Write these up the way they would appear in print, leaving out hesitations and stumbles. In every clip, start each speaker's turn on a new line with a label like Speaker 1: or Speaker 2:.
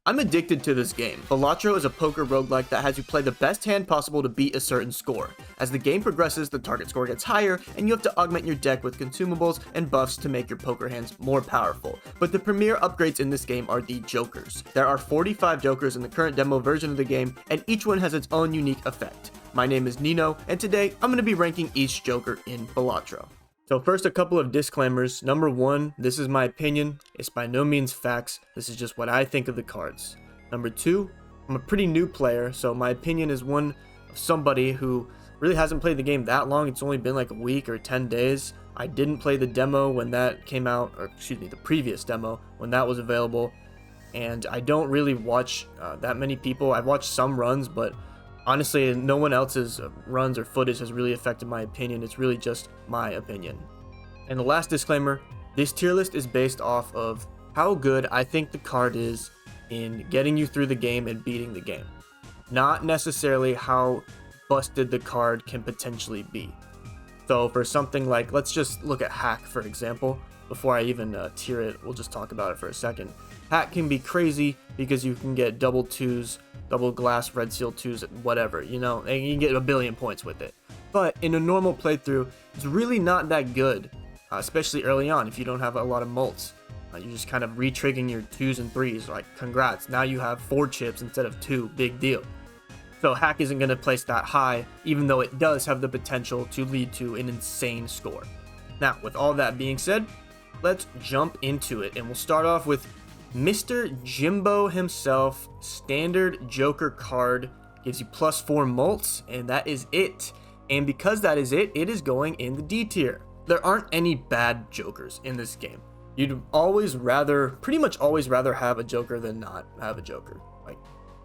Speaker 1: I'm addicted to this game. Balatro is a poker roguelike that has you play the best hand possible to beat a certain score. As the game progresses, the target score gets higher, and you have to augment your deck with consumables and buffs to make your poker hands more powerful. But the premier upgrades in this game are the Jokers. There are 45 Jokers in the current demo version of the game, and each one has its own unique effect. My name is Nino, and today I'm going to be ranking each Joker in Balatro. So first, a couple of disclaimers. Number one, this is my opinion. It's by no means facts. This is just what I think of the cards. Number two, I'm a pretty new player, so my opinion is one of somebody who really hasn't played the game that long. It's only been like a week or 10 days. I didn't play the demo when that came out, or excuse me, the previous demo when that was available. And I don't really watch that many people. I've watched some runs, but honestly, no one else's runs or footage has really affected my opinion. It's really just my opinion. And the last disclaimer, this tier list is based off of how good I think the card is in getting you through the game and beating the game. Not necessarily how busted the card can potentially be. So for something like, let's just look at Hack for example. Before I even tier it, we'll just talk about it for a second. Hack can be crazy because you can get double twos, double glass, red seal twos, whatever, you know, and you can get a billion points with it. But in a normal playthrough, it's really not that good, especially early on if you don't have a lot of mults. You're just kind of re-triggering your twos and threes, like congrats, now you have 4 chips instead of 2, big deal. So Hack isn't going to place that high, even though it does have the potential to lead to an insane score. Now, with all that being said, let's jump into it, and we'll start off with Mr. Jimbo himself. Standard Joker card, gives you +4 mults, and that is it. And because that is it, it is going in the D tier. There aren't any bad Jokers in this game. You'd pretty much always rather have a Joker than not have a Joker. Like,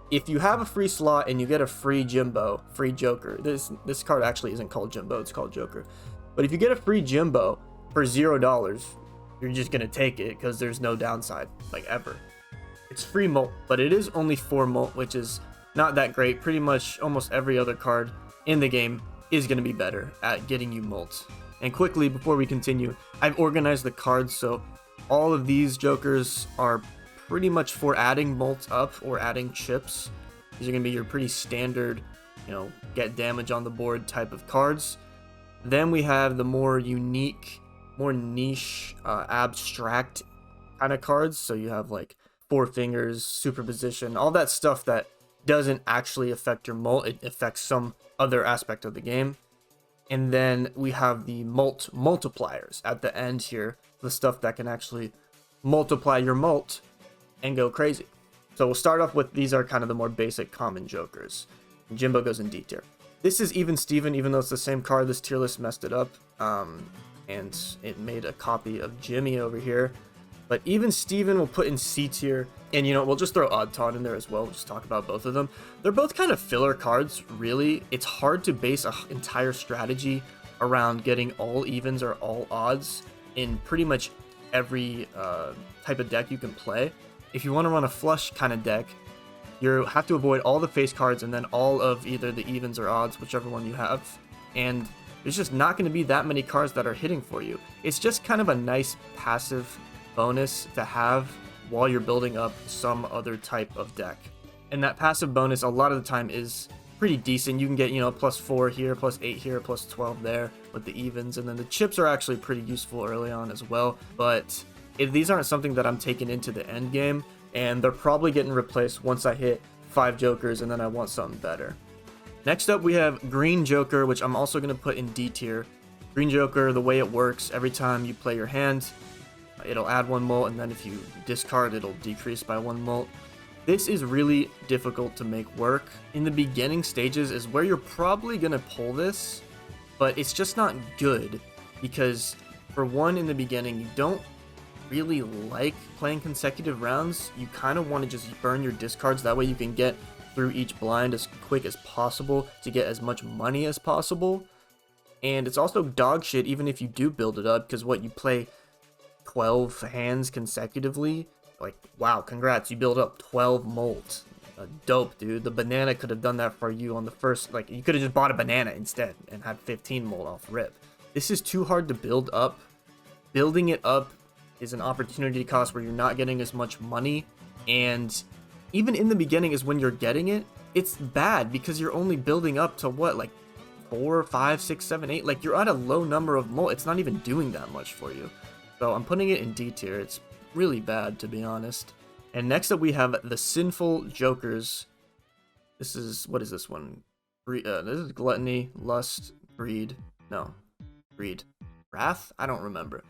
Speaker 1: if you have a free slot and you get a free Jimbo, free Joker, this card actually isn't called Jimbo, it's called Joker. But if you get a free Jimbo for $0, you're just gonna take it because there's no downside, like ever. It's free molt, but it is only 4 molt, which is not that great. Pretty much almost every other card in the game is gonna be better at getting you molt. And quickly, before we continue, I've organized the cards so all of these Jokers are pretty much for adding molt up or adding chips. These are gonna be your pretty standard, you know, get damage on the board type of cards. Then we have the more unique, more niche, abstract kind of cards. So you have like 4 fingers, superposition, all that stuff that doesn't actually affect your molt. It affects some other aspect of the game. And then we have the multipliers at the end here, the stuff that can actually multiply your molt and go crazy. So we'll start off with, these are kind of the more basic common Jokers. Jimbo goes in D tier. This is Even Steven, even though it's the same card, this tier list messed it up. And it made a copy of Jimmy over here. But Even Steven will put in C tier. And you know, we'll just throw Odd Todd in there as well. We'll just talk about both of them. They're both kind of filler cards, really. It's hard to base an entire strategy around getting all evens or all odds in pretty much every type of deck you can play. If you want to run a flush kind of deck, you have to avoid all the face cards and then all of either the evens or odds, whichever one you have. And there's just not going to be that many cards that are hitting for you. It's just kind of a nice passive bonus to have while you're building up some other type of deck. And that passive bonus a lot of the time is pretty decent. You can get, you know, +4 here, +8 here, +12 there with the evens. And then the chips are actually pretty useful early on as well. But these aren't something that I'm taking into the end game. And they're probably getting replaced once I hit 5 Jokers and then I want something better. Next up, we have Green Joker, which I'm also going to put in D tier. Green Joker, the way it works, every time you play your hand, it'll add 1 molt, and then if you discard, it'll decrease by 1 molt. This is really difficult to make work. In the beginning stages is where you're probably going to pull this, but it's just not good because, for one, in the beginning, you don't really like playing consecutive rounds. You kind of want to just burn your discards, that way you can get through each blind as quick as possible to get as much money as possible. And it's also dog shit even if you do build it up, because what, you play 12 hands consecutively, like, wow, congrats, you build up 12 molt. Dope, dude. The banana could have done that for you on the first, like, you could have just bought a banana instead and had 15 molt off rip. This is too hard to build up. Building it up is an opportunity cost where you're not getting as much money, and even in the beginning is when you're getting it, it's bad because you're only building up to what, like 4, 5, 6, 7, 8. Like you're at a low number of molt. It's not even doing that much for you. So I'm putting it in D tier. It's really bad, to be honest. And next up we have the Sinful Jokers. This is, what is this one? This is Gluttony, Lust, Greed. No, Greed. Wrath? I don't remember.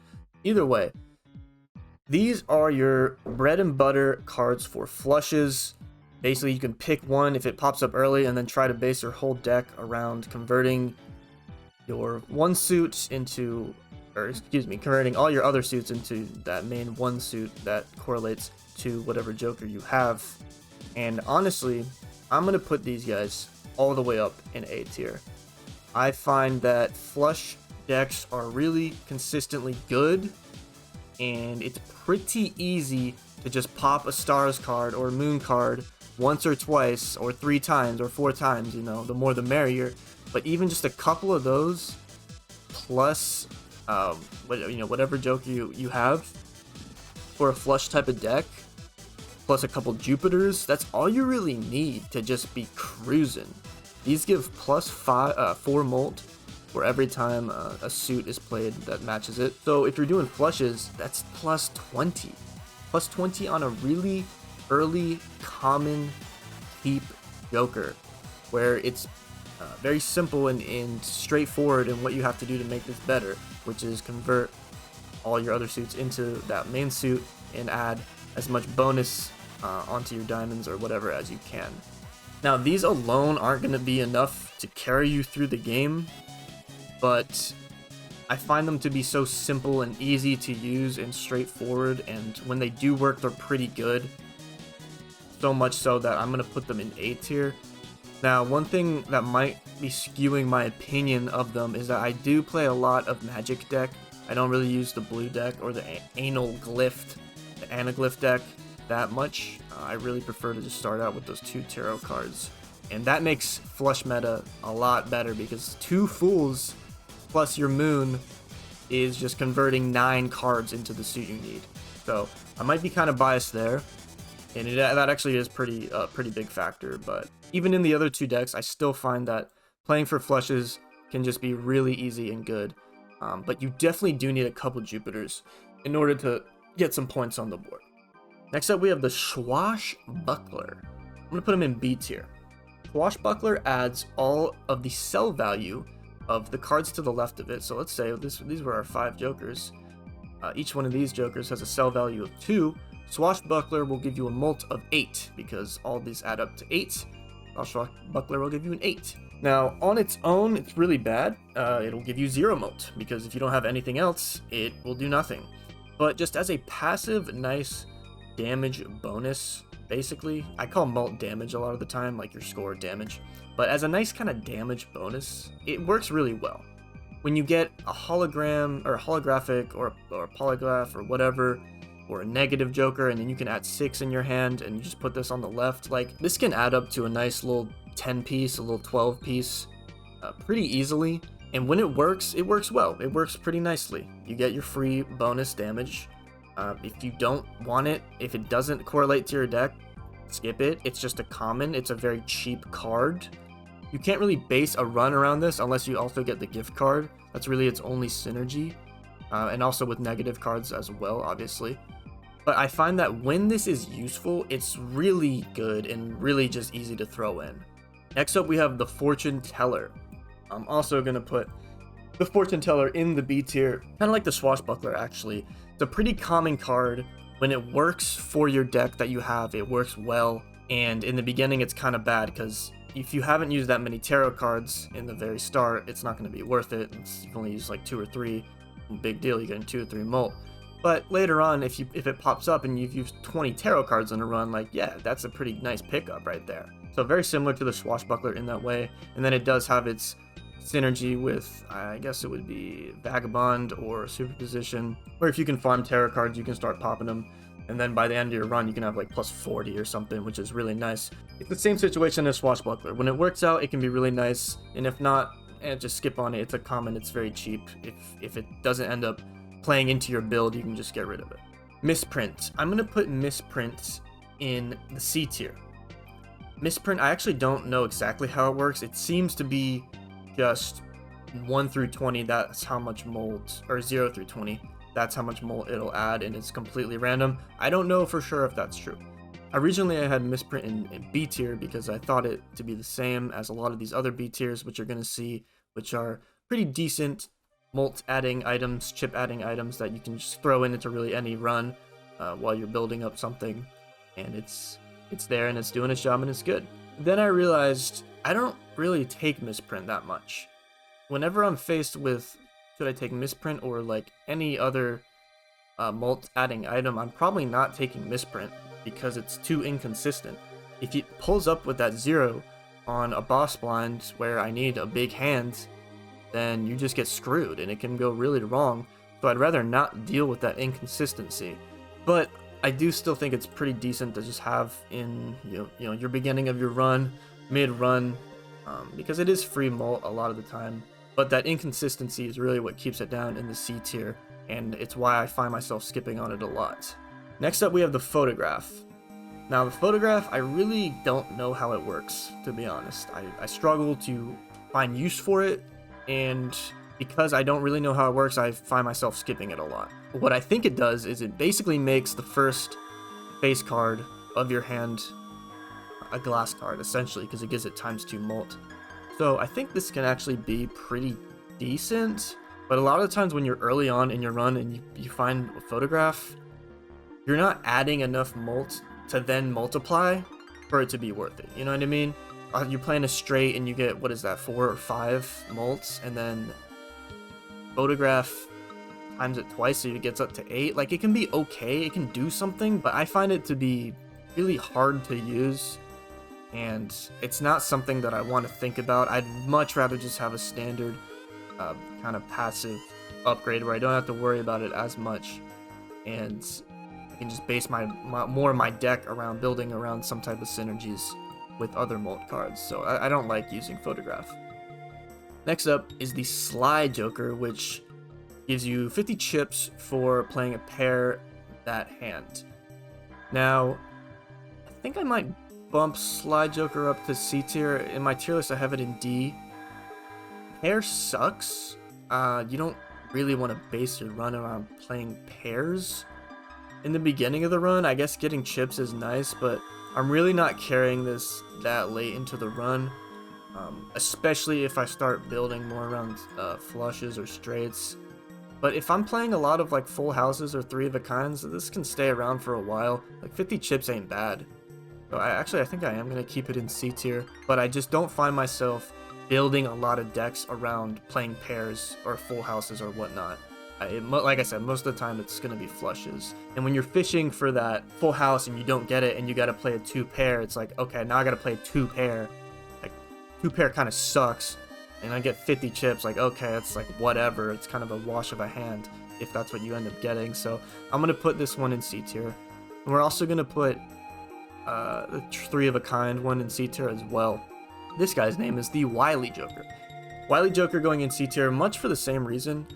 Speaker 1: Either way, these are your bread and butter cards for flushes. Basically, you can pick one if it pops up early and then try to base your whole deck around converting your one suit into, or excuse me, converting all your other suits into that main one suit that correlates to whatever Joker you have. And honestly, I'm going to put these guys all the way up in A tier. I find that flush decks are really consistently good, and it's pretty easy to just pop a Stars card or a Moon card once or twice or 3 times or 4 times, you know, the more the merrier. But even just a couple of those plus whatever Joker you have for a flush type of deck, plus a couple Jupiters, that's all you really need to just be cruising. These give plus 4 molt for every time a suit is played that matches it. So if you're doing flushes, that's plus 20. Plus 20 on a really early common keep Joker, where it's very simple and straightforward in what you have to do to make this better, which is convert all your other suits into that main suit and add as much bonus onto your diamonds or whatever as you can. Now, these alone aren't going to be enough to carry you through the game, but I find them to be so simple and easy to use and straightforward, and when they do work, they're pretty good. So much so that I'm going to put them in A tier. Now, one thing that might be skewing my opinion of them is that I do play a lot of Magic deck. I don't really use the blue deck or the Anaglyph deck that much. I really prefer to just start out with those 2 tarot cards. And that makes flush meta a lot better because 2 Fools plus your Moon is just converting 9 cards into the suit you need. So I might be kind of biased there, and that actually is pretty big factor. But even in the other 2 decks, I still find that playing for flushes can just be really easy and good. But you definitely do need a couple Jupiters in order to get some points on the board. Next up, we have the Swashbuckler. I'm going to put him in B tier. Swashbuckler adds all of the sell value of the cards to the left of it. So let's say these were our 5 Jokers. Each one of these Jokers has a sell value of 2. Swashbuckler will give you a molt of 8 because all these add up to 8. Swashbuckler will give you an 8. Now, on its own, it's really bad. It'll give you 0 molt because if you don't have anything else, it will do nothing. But just as a passive, nice damage bonus, basically, I call molt damage a lot of the time, like your score damage. But as a nice kind of damage bonus, it works really well. When you get a hologram or a holographic or a polygraph or whatever, or a negative Joker, and then you can add 6 in your hand and you just put this on the left, like this can add up to a nice little 10 piece, a little 12 piece pretty easily. And when it works well. It works pretty nicely. You get your free bonus damage. If you don't want it, if it doesn't correlate to your deck, skip it. It's just a common. It's a very cheap card. You can't really base a run around this unless you also get the gift card. That's really its only synergy. And also with negative cards as well, obviously. But I find that when this is useful, it's really good and really just easy to throw in. Next up, we have the Fortune Teller. I'm also going to put the Fortune Teller in the B tier, kind of like the Swashbuckler, actually. It's a pretty common card. When it works for your deck that you have, it works well. And in the beginning, it's kind of bad because if you haven't used that many tarot cards in the very start, it's not going to be worth it. You've only used like 2 or 3. Big deal, you're getting 2 or 3 molt. But later on, if it pops up and you've used 20 tarot cards in a run, like, yeah, that's a pretty nice pickup right there. So very similar to the Swashbuckler in that way. And then it does have its synergy with, I guess it would be Vagabond or Superposition, where if you can farm tarot cards, you can start popping them. And then by the end of your run, you can have like plus 40 or something, which is really nice. It's the same situation as Swashbuckler. When it works out, it can be really nice. And if not, just skip on it. It's a common, it's very cheap. If it doesn't end up playing into your build, you can just get rid of it. Misprint. I'm going to put Misprint in the C tier. Misprint, I actually don't know exactly how it works. It seems to be just 1 through 20, that's how much mold, or 0 through 20, that's how much mold it'll add, and it's completely random. I don't know for sure if that's true. Originally, I had misprint in B tier because I thought it to be the same as a lot of these other B tiers, which you're going to see, which are pretty decent molt adding items, chip adding items that you can just throw into really any run while you're building up something, and it's there and it's doing its job and it's good. Then I realized I don't really take misprint that much. Whenever I'm faced with should I take misprint or like any other molt adding item, I'm probably not taking misprint because it's too inconsistent. If it pulls up with that 0 on a boss blind where I need a big hand, then you just get screwed and it can go really wrong. So I'd rather not deal with that inconsistency. But I do still think it's pretty decent to just have in your beginning of your run, mid-run, because it is free molt a lot of the time. But that inconsistency is really what keeps it down in the C tier, and it's why I find myself skipping on it a lot. Next up, we have the photograph. Now, the photograph, I really don't know how it works, to be honest. I struggle to find use for it, and because I don't really know how it works, I find myself skipping it a lot. What I think it does is it basically makes the first face card of your hand a glass card, essentially, because it gives it ×2 molt. So I think this can actually be pretty decent, but a lot of the times when you're early on in your run and you find a photograph, you're not adding enough molt to then multiply for it to be worth it. You know what I mean? You're playing a straight and you get, what is that, 4 or 5 molts, and then photograph times it twice so it gets up to 8. Like, it can be okay, it can do something, but I find it to be really hard to use, and it's not something that I want to think about. I'd much rather just have a standard kind of passive upgrade where I don't have to worry about it as much, and I can just base more of my deck around building around some type of synergies with other molt cards. So I don't like using photograph. Next up is the Slide Joker, which gives you 50 chips for playing a pair that hand. Now, I think I might bump Slide Joker up to C tier. In my tier list, I have it in D. Pair sucks. You don't really want to base your run around playing pairs. In the beginning of the run, I guess getting chips is nice, but I'm really not carrying this that late into the run, especially if I start building more around flushes or straights. But if I'm playing a lot of like full houses or 3 of a kinds, this can stay around for a while. Like 50 chips ain't bad. So I think I am going to keep it in C tier, but I just don't find myself building a lot of decks around playing pairs or full houses or whatnot. Like I said, most of the time it's going to be flushes. And when you're fishing for that full house and you don't get it and you got to play a 2 pair, it's like, okay, now I got to play 2 pair. Like, 2 pair kind of sucks. And I get 50 chips, like, okay, it's like whatever. It's kind of a wash of a hand if that's what you end up getting. So I'm going to put this one in C tier. And we're also going to put the 3 of a kind one in C tier as well. This guy's name is the Wily Joker. Wily Joker going in C tier, much for the same reason.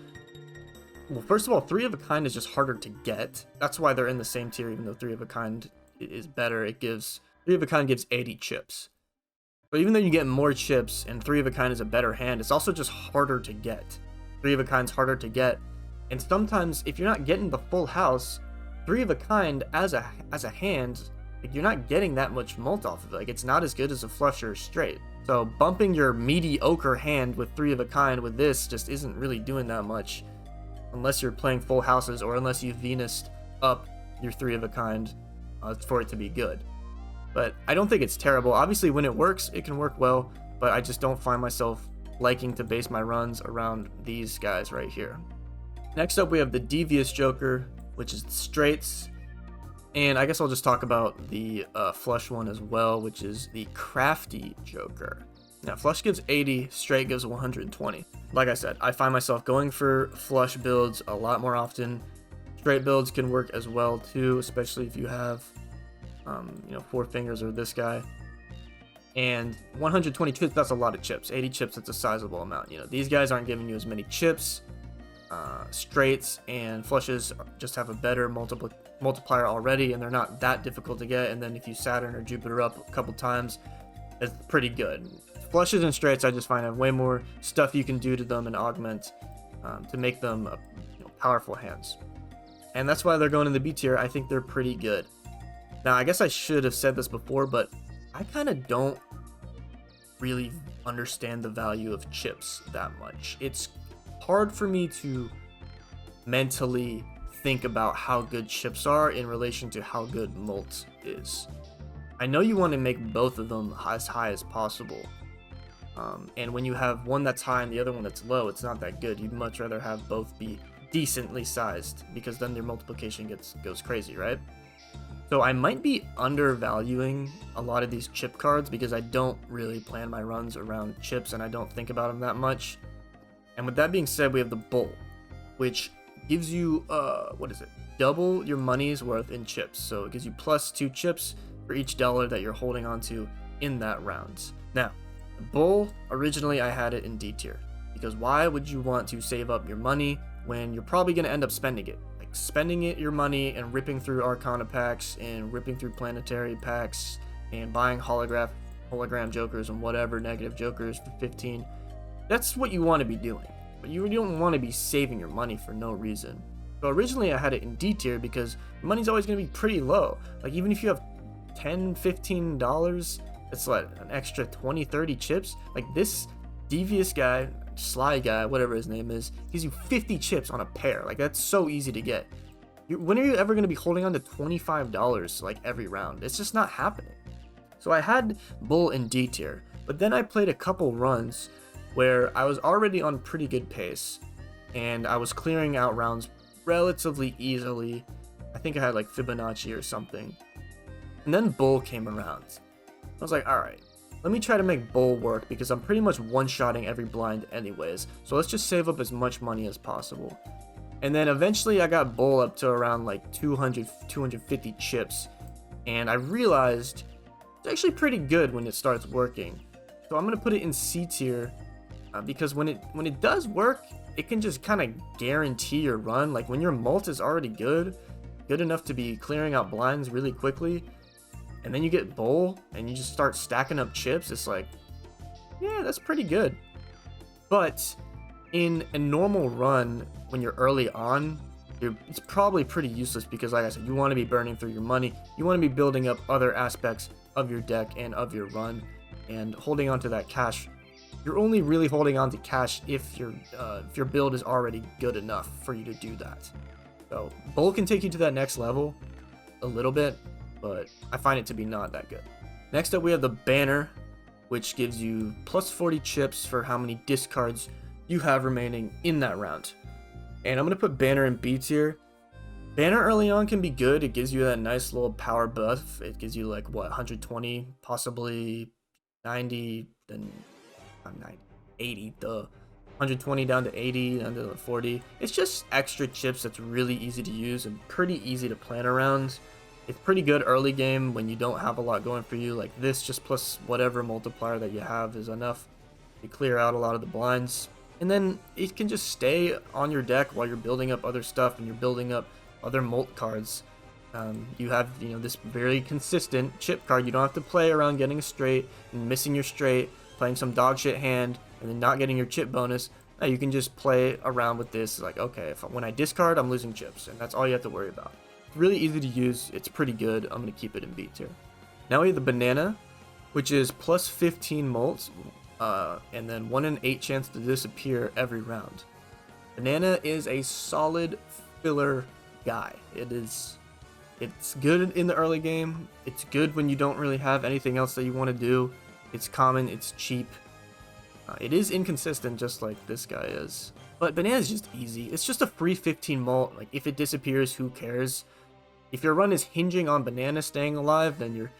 Speaker 1: Well, first of all, 3 of a kind is just harder to get. That's why they're in the same tier, even though 3 of a kind is better. 3 of a kind gives 80 chips. But even though you get more chips and 3 of a kind is a better hand, it's also just harder to get. 3 of a kind's harder to get. And sometimes, if you're not getting the full house, 3 of a kind as a hand, like, you're not getting that much molt off of it. Like, it's not as good as a flush or a straight. So bumping your mediocre hand with 3 of a kind with this just isn't really doing that much. Unless you're playing full houses or unless you Venus'd up your 3 of a kind for it to be good. But I don't think it's terrible. Obviously, when it works, it can work well, but I just don't find myself liking to base my runs around these guys right here. Next up, we have the Devious Joker, which is the straights. And I guess I'll just talk about the flush one as well, which is the Crafty Joker. Now, flush gives 80, straight gives 120. Like I said, I find myself going for flush builds a lot more often. Straight builds can work as well too, especially if you have, 4 fingers or this guy. And 120 chips, that's a lot of chips. 80 chips, that's a sizable amount. These guys aren't giving you as many chips. Straights and flushes just have a better multiplier already, and they're not that difficult to get. And then if you Saturn or Jupiter up a couple times, it's pretty good. Flushes and straights I just find have way more stuff you can do to them and augment to make them powerful hands. And that's why they're going in the B tier. I think they're pretty good. Now, I guess I should have said this before, but I kind of don't really understand the value of chips that much. It's hard for me to mentally think about how good chips are in relation to how good Molt is. I know you want to make both of them as high as possible. And when you have one that's high and the other one that's low, it's not that good. You'd much rather have both be decently sized, because then their multiplication goes crazy, right? So I might be undervaluing a lot of these chip cards because I don't really plan my runs around chips and I don't think about them that much. And with that being said, we have the Bull, which gives you double your money's worth in chips. So it gives you plus 2 chips for each dollar that you're holding onto in that round. Now, the Bull, originally I had it in D tier, because why would you want to save up your money when you're probably going to end up spending it? Like spending your money and ripping through Arcana packs and ripping through planetary packs and buying hologram jokers and whatever negative jokers for 15. That's what you want to be doing, but you don't want to be saving your money for no reason. So originally I had it in D tier because your money's always going to be pretty low. Like even if you have $10-15, it's like an extra 20-30 chips. Like this devious guy, sly guy, whatever his name is, gives you 50 chips on a pair. Like that's so easy to get. When are you ever going to be holding on to $25 like every round? It's just not happening. So I had Bull in D tier, but then I played a couple runs where I was already on pretty good pace and I was clearing out rounds relatively easily. I think I had like Fibonacci or something. And then Bull came around. I was like, alright, let me try to make Bull work because I'm pretty much one-shotting every blind anyways. So let's just save up as much money as possible. And then eventually I got Bull up to around like 250 chips. And I realized it's actually pretty good when it starts working. So I'm going to put it in C tier because when it does work, it can just kind of guarantee your run. Like when your Molt is already good enough to be clearing out blinds really quickly, and then you get Bull and you just start stacking up chips, it's like, yeah, that's pretty good. But in a normal run, when you're early on, it's probably pretty useless because, like I said, you want to be burning through your money. You want to be building up other aspects of your deck and of your run, and holding on to that cash. You're only really holding on to cash if your build is already good enough for you to do that. So Bull can take you to that next level a little bit, but I find it to be not that good. Next up, we have the Banner, which gives you plus 40 chips for how many discards you have remaining in that round. And I'm going to put Banner in B tier. Banner early on can be good. It gives you that nice little power buff. It gives you like, what, 120, possibly 90, then 80, the 120 down to 80, down to 40. It's just extra chips that's really easy to use and pretty easy to plan around. It's pretty good early game when you don't have a lot going for you. Like this, just plus whatever multiplier that you have is enough to clear out a lot of the blinds. And then it can just stay on your deck while you're building up other stuff and you're building up other Molt cards. You have this very consistent chip card. You don't have to play around getting a straight and missing your straight, playing some dog shit hand, and then not getting your chip bonus. No, you can just play around with this. Like, okay, when I discard, I'm losing chips, and that's all you have to worry about. Really easy to use. It's pretty good. I'm going to keep it in B tier. Now we have the Banana, which is plus 15 Molts, and then 1 in 8 chance to disappear every round. Banana is a solid filler guy. It's good in the early game. It's good when you don't really have anything else that you want to do. It's common. It's cheap. It is inconsistent, just like this guy is. But Banana is just easy. It's just a free 15 Molt. Like if it disappears, who cares? If your run is hinging on Banana staying alive, then you're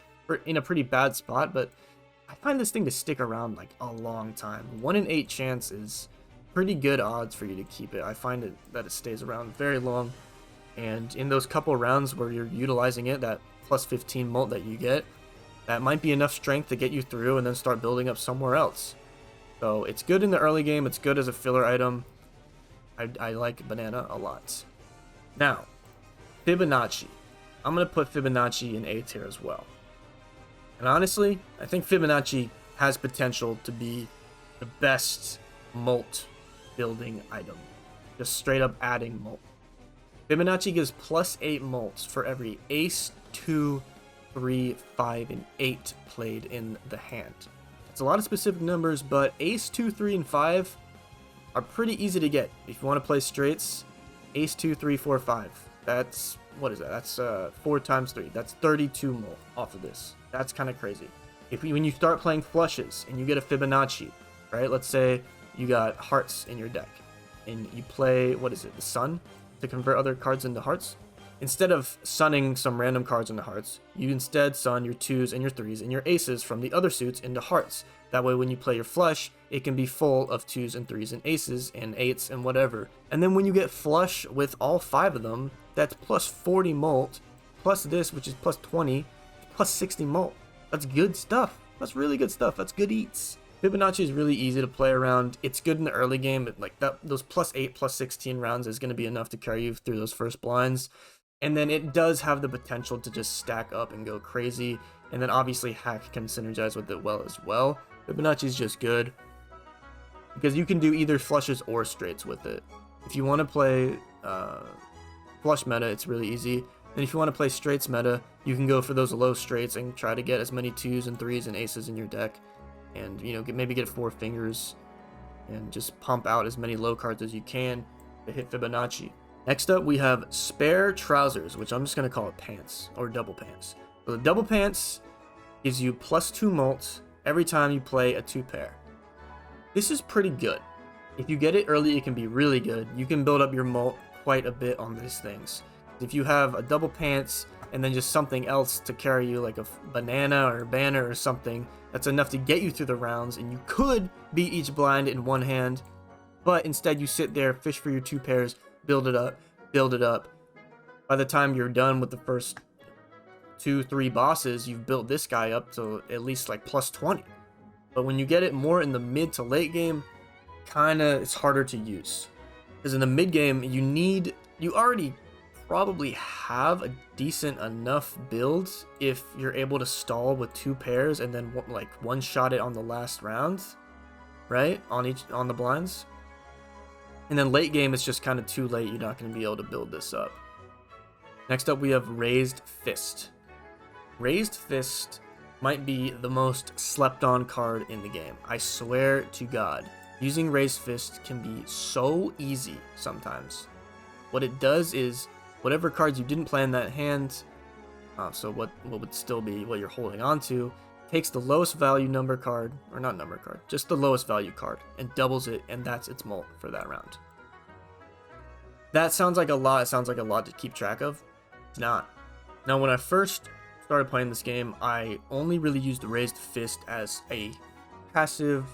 Speaker 1: in a pretty bad spot. But I find this thing to stick around like a long time. 1 in 8 chance is pretty good odds for you to keep it. I find that it stays around very long. And in those couple rounds where you're utilizing it, that plus 15 Molt that you get, that might be enough strength to get you through and then start building up somewhere else. So it's good in the early game. It's good as a filler item. I like Banana a lot. Now, Fibonacci. I'm going to put Fibonacci in A tier as well. And honestly, I think Fibonacci has potential to be the best molt building item. Just straight up adding molt. Fibonacci gives +8 molts for every ace, 2, 3, 5, and 8 played in the hand. It's a lot of specific numbers, but ace, 2, 3, and 5 are pretty easy to get. If you want to play straights, ace, 2, 3, 4, 5. That's, what is that? That's 4 times 3. That's 32 molt off of this. That's kind of crazy. When you start playing flushes and you get a Fibonacci, right? Let's say you got hearts in your deck and you play, what is it, the sun to convert other cards into hearts. Instead of sunning some random cards into hearts, you instead sun your 2s and your 3s and your aces from the other suits into hearts. That way when you play your flush, it can be full of 2s and 3s and aces and 8s and whatever. And then when you get flush with all 5 of them, that's plus 40 molt, plus this, which is plus 20, plus 60 molt. That's good stuff. That's really good stuff. That's good eats. Fibonacci is really easy to play around. It's good in the early game, but like those +8, +16 rounds is going to be enough to carry you through those first blinds. And then it does have the potential to just stack up and go crazy. And then obviously Hack can synergize with it well as well. Fibonacci is just good because you can do either flushes or straights with it. If you want to play flush meta, it's really easy. And if you want to play straights meta, you can go for those low straights and try to get as many 2s and 3s and aces in your deck. And, you know, maybe get 4 fingers and just pump out as many low cards as you can to hit Fibonacci. Next up, we have Spare Trousers, which I'm just going to call it pants or double pants. So the double pants gives you +2 molt every time you play a 2 pair. This is pretty good. If you get it early, it can be really good. You can build up your molt quite a bit on these things. If you have a double pants and then just something else to carry you, like a banana or a banner or something, that's enough to get you through the rounds, and you could beat each blind in one hand, but instead you sit there, fish for your 2 pairs, build it up, build it up. By the time you're done with the first 2-3 bosses, you've built this guy up to at least like +20. But when you get it more in the mid to late game, it's harder to use. Because in the mid game, you already probably have a decent enough build if you're able to stall with 2 pairs and then like one shot it on the last round, right? On the blinds. And then late game, it's just kind of too late. You're not going to be able to build this up. Next up, we have Raised Fist. Raised Fist might be the most slept on card in the game. I swear to God, using Raised Fist can be so easy sometimes. What it does is whatever cards you didn't play in that hand, so what would still be what you're holding on to, takes the lowest value number card, or not number card, just the lowest value card, and doubles it, and that's its molt for that round. That sounds like a lot. It sounds like a lot to keep track of. It's not. Now, when I first started playing this game, I only really used the Raised Fist as a passive,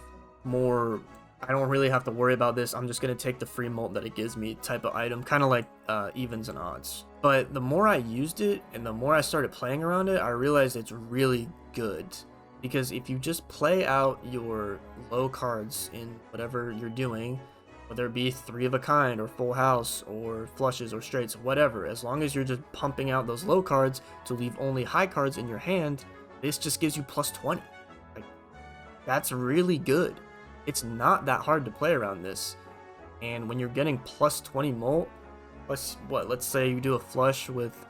Speaker 1: more, I don't really have to worry about this, I'm just going to take the free molt that it gives me type of item, kind of like evens and odds. But the more I used it and the more I started playing around it, I realized it's really good. Because if you just play out your low cards in whatever you're doing, whether it be 3 of a kind or full house or flushes or straights, whatever, as long as you're just pumping out those low cards to leave only high cards in your hand, this just gives you +20. Like, that's really good. It's not that hard to play around this. And when you're getting +20 molt, plus what, let's say you do a flush with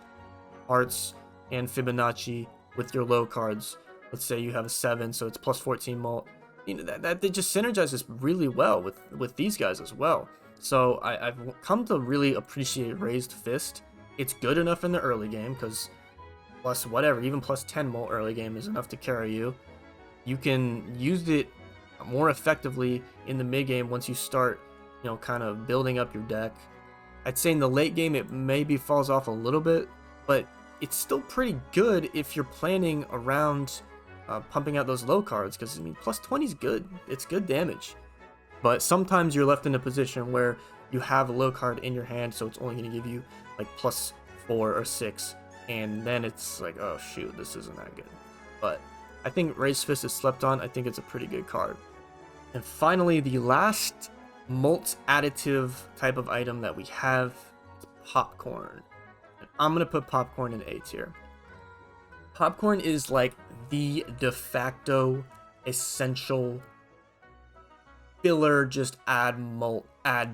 Speaker 1: hearts and Fibonacci with your low cards. Let's say you have a 7, so it's +14 molt. You know, that it just synergizes really well with these guys as well. So I've come to really appreciate Raised Fist. It's good enough in the early game because plus whatever, even +10 molt early game is enough to carry you. You can use it more effectively in the mid game once you start, you know, kind of building up your deck. I'd say in the late game it maybe falls off a little bit, but it's still pretty good if you're planning around pumping out those low cards, because I mean +20 is good. It's good damage. But sometimes you're left in a position where you have a low card in your hand, so it's only going to give you like +4 or 6, and then it's like, oh shoot, this isn't that good. But I think Raised Fist is slept on. I think it's a pretty good card. And finally, the last molt additive type of item that we have is popcorn. And I'm gonna put Popcorn in A tier. Popcorn is like the de facto essential filler, just add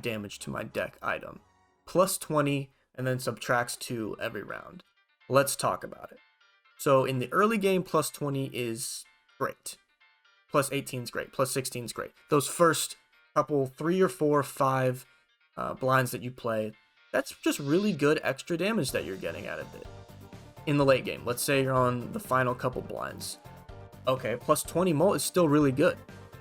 Speaker 1: damage to my deck item. Plus 20 and then subtracts 2 every round. Let's talk about it. So in the early game, plus 20 is great. Plus 18 is great. Plus 16 is great. Those first couple, 3 or 4 or 5 blinds that you play, that's just really good extra damage that you're getting out of it. In the late game, let's say you're on the final couple blinds. Okay, plus 20 molt is still really good.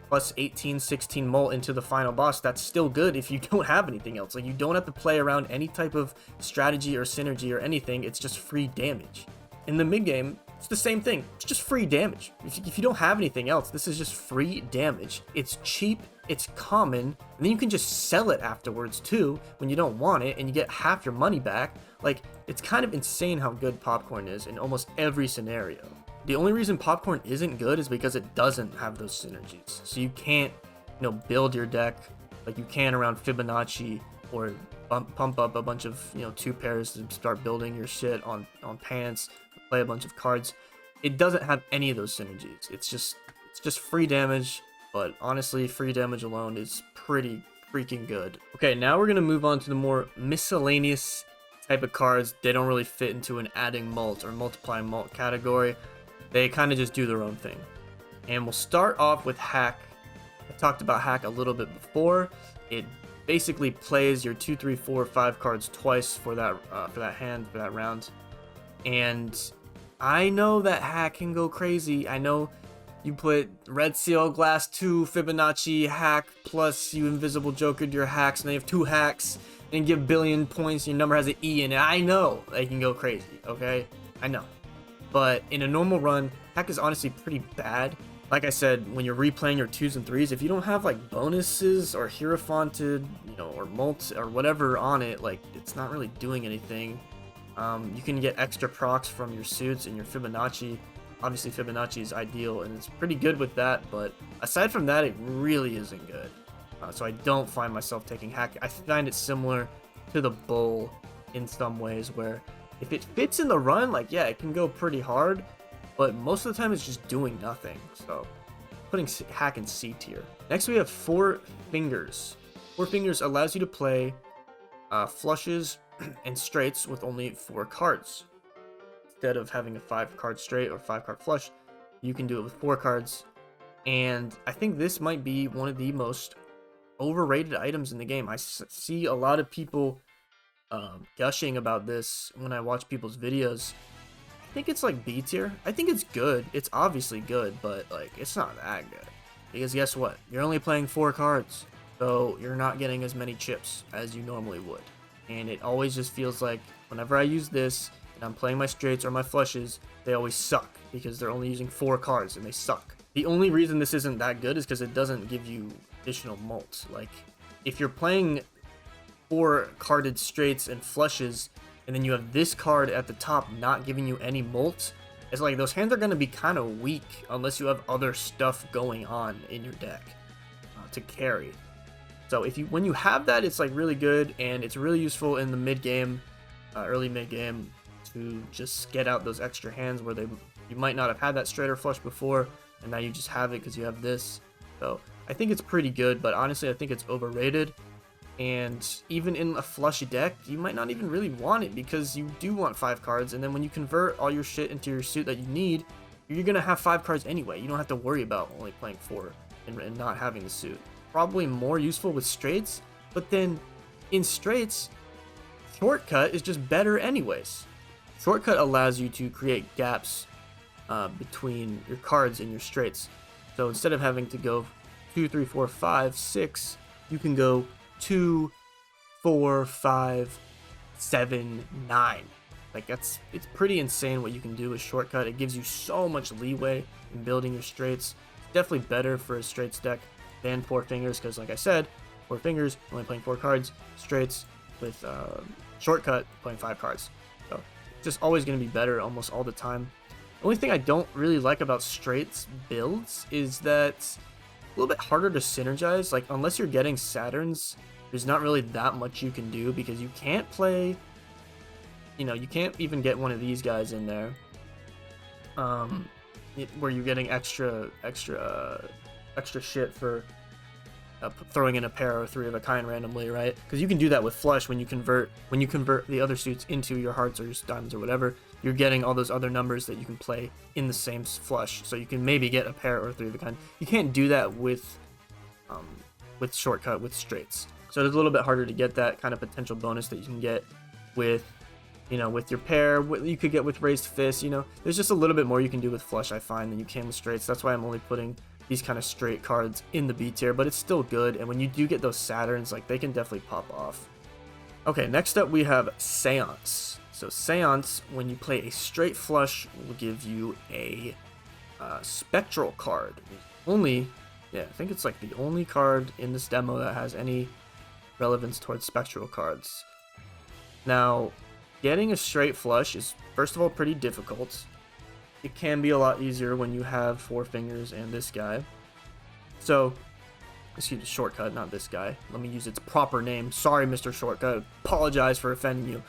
Speaker 1: Plus 18, 16 molt into the final boss, that's still good if you don't have anything else. Like, you don't have to play around any type of strategy or synergy or anything. It's just free damage. In the mid game, it's the same thing. It's just free damage. If you don't have anything else, this is just free damage. It's cheap, it's common, and then you can just sell it afterwards too when you don't want it, and you get half your money back. Like, it's kind of insane how good Popcorn is in almost every scenario. The only reason Popcorn isn't good is because it doesn't have those synergies. So you can't, build your deck like you can around Fibonacci, or pump up a bunch of, 2 pairs and start building your shit on pants, play a bunch of cards. It doesn't have any of those synergies. It's just free damage, but honestly, free damage alone is pretty freaking good. Okay, now we're gonna move on to the more miscellaneous type of cards. They don't really fit into an adding mult or multiplying mult category. They kind of just do their own thing. And we'll start off with Hack. I talked about Hack a little bit before. It basically plays your 2, 3, 4, 5 cards twice for that hand, for that round. And I know that Hack can go crazy. I know you put Red Seal, Glass 2, Fibonacci, Hack, plus you Invisible Jokered your hacks, and they have 2 hacks, and give billion points, your number has an E in it. I know they can go crazy, okay? I know. But in a normal run, Hack is honestly pretty bad. Like I said, when you're replaying your 2s and 3s, if you don't have like bonuses or Hierophanted, or Molt or whatever on it, like, it's not really doing anything. You can get extra procs from your suits and your Fibonacci. Obviously, Fibonacci is ideal, and it's pretty good with that, but aside from that, it really isn't good. So I don't find myself taking Hack. I find it similar to the Bull in some ways, where if it fits in the run, like, yeah, it can go pretty hard, but most of the time it's just doing nothing. So putting Hack in C tier. Next, we have Four Fingers. Four Fingers allows you to play flushes and straights with only 4 cards. Instead of having a 5-card straight or 5-card flush, you can do it with 4 cards. And I think this might be one of the most overrated items in the game. I see a lot of people gushing about this when I watch people's videos. I think it's like B tier. I think it's good. It's obviously good, but like, it's not that good. Because guess what? You're only playing 4 cards, so you're not getting as many chips as you normally would. And it always just feels like whenever I use this and I'm playing my straights or my flushes, they always suck because they're only using 4 cards and they suck. The only reason this isn't that good is because it doesn't give you additional mults. Like, if you're playing 4 carded straights and flushes, and then you have this card at the top not giving you any molt, it's like those hands are going to be kind of weak unless you have other stuff going on in your deck to carry. So when you have that, it's like really good, and it's really useful in the mid game, early mid game, to just get out those extra hands where you might not have had that straight or flush before, and now you just have it because you have this. So I think it's pretty good, but honestly, I think it's overrated. And even in a flushy deck, you might not even really want it because you do want 5 cards, and then when you convert all your shit into your suit that you need, you're gonna have 5 cards anyway. You don't have to worry about only playing 4 and not having the suit. Probably more useful with straights, but then in straights, Shortcut is just better anyways. Shortcut allows you to create gaps between your cards and your straights. So instead of having to go 2, 3, 4, 5, 6, you can go 2, 4, 5, 7, 9. Like, it's pretty insane what you can do with Shortcut. It gives you so much leeway in building your straights. It's definitely better for a straights deck than Four Fingers, because like I said, Four Fingers only playing 4 cards, straights with Shortcut playing 5 cards. So it's just always going to be better almost all the time. The only thing I don't really like about straights builds is that it's a little bit harder to synergize. Like, unless you're getting Saturns, there's not really that much you can do because you can't play you know, you can't even get one of these guys in there. Where you're getting extra shit for throwing in a pair or 3 of a kind randomly, right? Because you can do that with flush when you convert the other suits into your hearts or your diamonds or whatever. You're getting all those other numbers that you can play in the same flush, so you can maybe get a pair or 3 of a kind. You can't do that with shortcut with straights. So it's a little bit harder to get that kind of potential bonus that you can get with, you know, with your pair. What you could get with raised fist. You know, there's just a little bit more you can do with flush, I find, than you can with straights. That's why I'm only putting these kind of straight cards in the B tier, but it's still good. And when you do get those Saturns, like, they can definitely pop off. Okay, next up we have Seance. So Seance, when you play a straight flush, will give you a spectral card. Only, yeah, I think it's like the only card in this demo that has any relevance towards spectral cards. Now, getting a straight flush is, first of all, pretty difficult. It can be a lot easier when you have 4 fingers and this guy. So, excuse me, shortcut, not this guy. Let me use its proper name. Sorry, Mr. Shortcut. Apologize for offending you.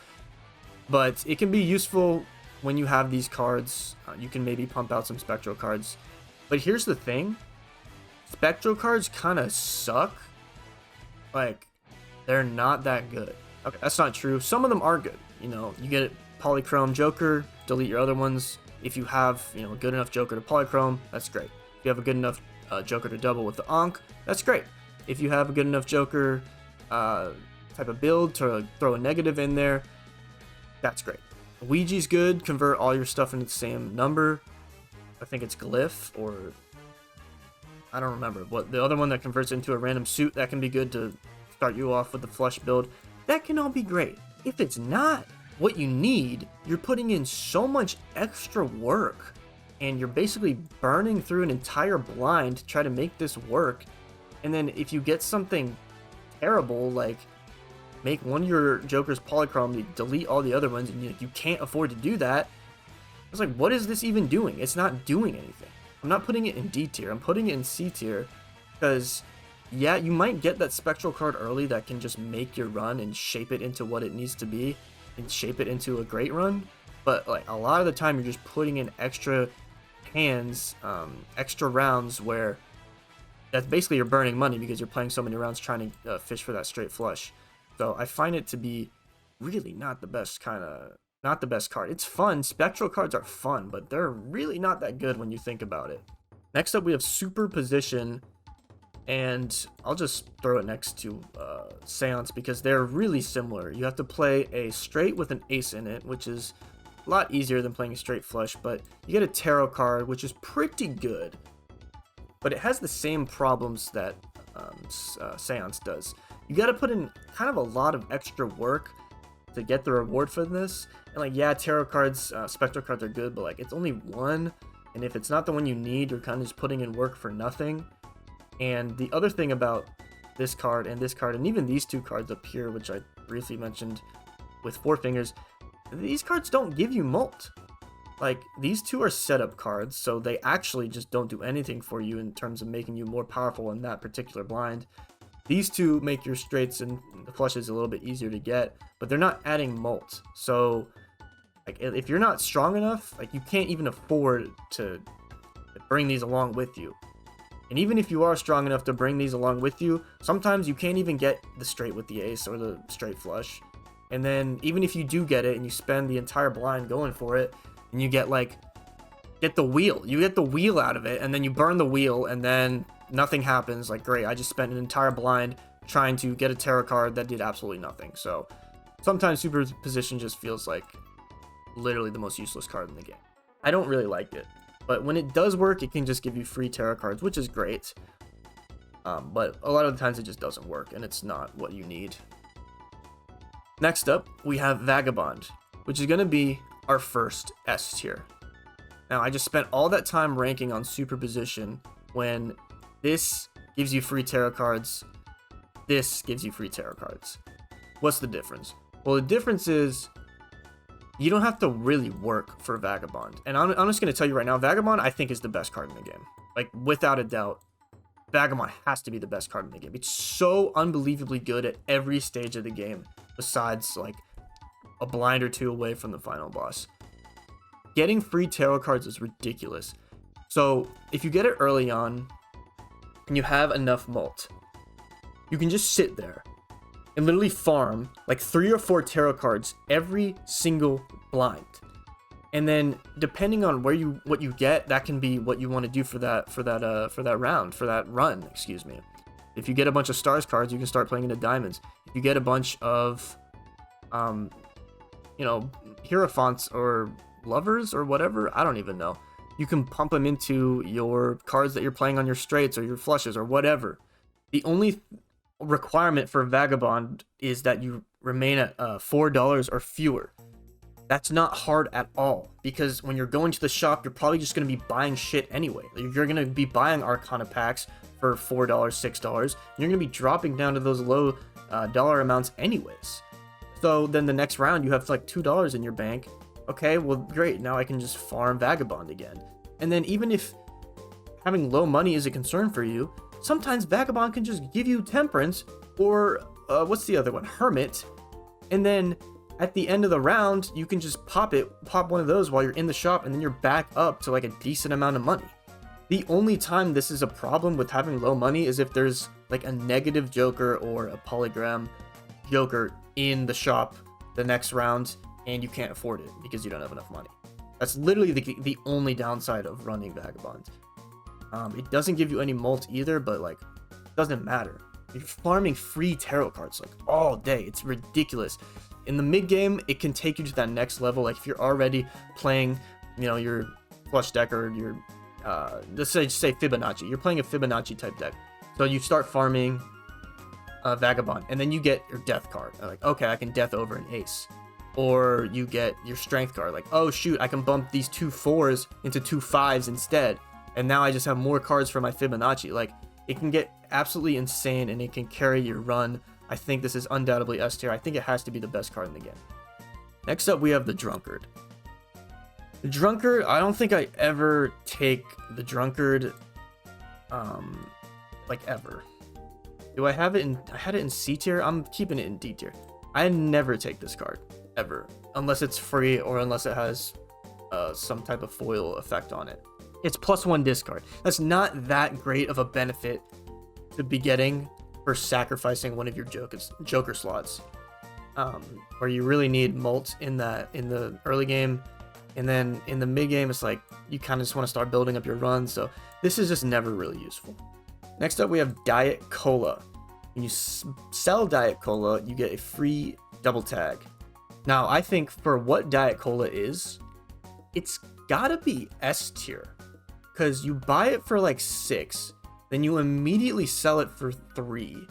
Speaker 1: But it can be useful when you have these cards. You can maybe pump out some spectral cards. But here's the thing. Spectral cards kind of suck. Like, they're not that good. Okay, that's not true. Some of them are good. You know, you get Polychrome Joker, delete your other ones. If you have, you know, a good enough Joker to Polychrome, that's great. If you have a good enough Joker to double with the Ankh, that's great. If you have a good enough Joker type of build to throw a negative in there, that's great. Ouija's good. Convert all your stuff into the same number. I think it's Glyph, or I don't remember. What the other one that converts into a random suit, that can be good to start you off with the flush build. That can all be great. If it's not what you need, you're putting in so much extra work, and you're basically burning through an entire blind to try to make this work. And then if you get something terrible, like make one of your Jokers Polychrome, you delete all the other ones, and you can't afford to do that. It's like, what is this even doing? It's not doing anything. I'm not putting it in D tier. I'm putting it in C tier because, yeah, you might get that spectral card early that can just make your run and shape it into what it needs to be and shape it into a great run. But like a lot of the time, you're just putting in extra hands, extra rounds where that's basically you're burning money because you're playing so many rounds trying to fish for that straight flush. So I find it to be really not the best card. It's fun. Spectral cards are fun, but they're really not that good when you think about it. Next up, we have Superposition, and I'll just throw it next to Seance because they're really similar. You have to play a straight with an ace in it, which is a lot easier than playing a straight flush, but you get a tarot card, which is pretty good, but it has the same problems that Seance does. You got to put in kind of a lot of extra work to get the reward for this. And like, yeah, tarot cards, spectral cards are good, but like, it's only one, and if it's not the one you need, you're kind of just putting in work for nothing. And the other thing about this card, and even these 2 cards up here, which I briefly mentioned with 4 fingers, these cards don't give you molt. Like, these 2 are setup cards, so they actually just don't do anything for you in terms of making you more powerful in that particular blind. These 2 make your straights and the flushes a little bit easier to get, but they're not adding molt. So, like, if you're not strong enough, like, you can't even afford to bring these along with you. And even if you are strong enough to bring these along with you, sometimes you can't even get the straight with the ace or the straight flush. And then even if you do get it and you spend the entire blind going for it, and you get the wheel. You get the wheel out of it, and then you burn the wheel, and then nothing happens. Like, great, I just spent an entire blind trying to get a tarot card that did absolutely nothing. So sometimes Superposition just feels like literally the most useless card in the game. I don't really like it, but when it does work, it can just give you free tarot cards, which is great. But a lot of the times it just doesn't work, and it's not what you need. Next up, we have Vagabond, which is going to be our first S tier. Now, I just spent all that time ranking on Superposition when this gives you free tarot cards, this gives you free tarot cards. What's the difference? Well, the difference is you don't have to really work for Vagabond. And I'm just going to tell you right now, Vagabond, I think, is the best card in the game. Like, without a doubt, Vagabond has to be the best card in the game. It's so unbelievably good at every stage of the game, besides, like, a blind or two away from the final boss. Getting free tarot cards is ridiculous. So if you get it early on and you have enough mult, you can just sit there and literally farm like 3 or 4 tarot cards every single blind. And then depending on what you get, that can be what you want to do for that run, excuse me. If you get a bunch of stars cards, you can start playing into diamonds. If you get a bunch of hierophants or lovers or whatever, I don't even know, you can pump them into your cards that you're playing on your straights or your flushes or whatever. The only requirement for Vagabond is that you remain at $4 or fewer. That's not hard at all, because when you're going to the shop, you're probably just going to be buying shit anyway. You're going to be buying Arcana packs for $4, $6. You're going to be dropping down to those low dollar amounts anyways. So then the next round, you have like $2 in your bank. Okay, well, great. Now I can just farm Vagabond again. And then even if having low money is a concern for you, sometimes Vagabond can just give you Temperance or what's the other one? Hermit. And then at the end of the round, you can just pop one of those while you're in the shop, and then you're back up to like a decent amount of money. The only time this is a problem with having low money is if there's like a negative Joker or a polygram Joker in the shop the next round and you can't afford it because you don't have enough money. That's literally the only downside of running Vagabond. It doesn't give you any mult either, but like, doesn't matter. You're farming free tarot cards like all day. It's ridiculous. In the mid game, it can take you to that next level. Like if you're already playing, your flush deck or your, let's say Fibonacci. You're playing a Fibonacci type deck. So you start farming Vagabond, and then you get your death card. Like, okay, I can death over an ace. Or you get your strength card. Like, oh shoot, I can bump these 2 4s into 2 5s instead. And now I just have more cards for my Fibonacci. Like, it can get absolutely insane, and it can carry your run. I think this is undoubtedly S tier. I think it has to be the best card in the game. Next up, we have the Drunkard. The Drunkard, I don't think I ever take the Drunkard, like ever. Do I have it in, I had it in C tier? I'm keeping it in D tier. I never take this card, ever. Unless it's free or unless it has some type of foil effect on it. It's +1 discard. That's not that great of a benefit to be getting for sacrificing one of your Joker slots, where you really need mult in the early game, and then in the mid game it's like you kind of just want to start building up your run. So this is just never really useful. Next up, we have Diet Cola. When you sell Diet Cola, you get a free double tag. Now I think for what Diet Cola is, it's gotta be S tier, because you buy it for like 6. Then you immediately sell it for 3,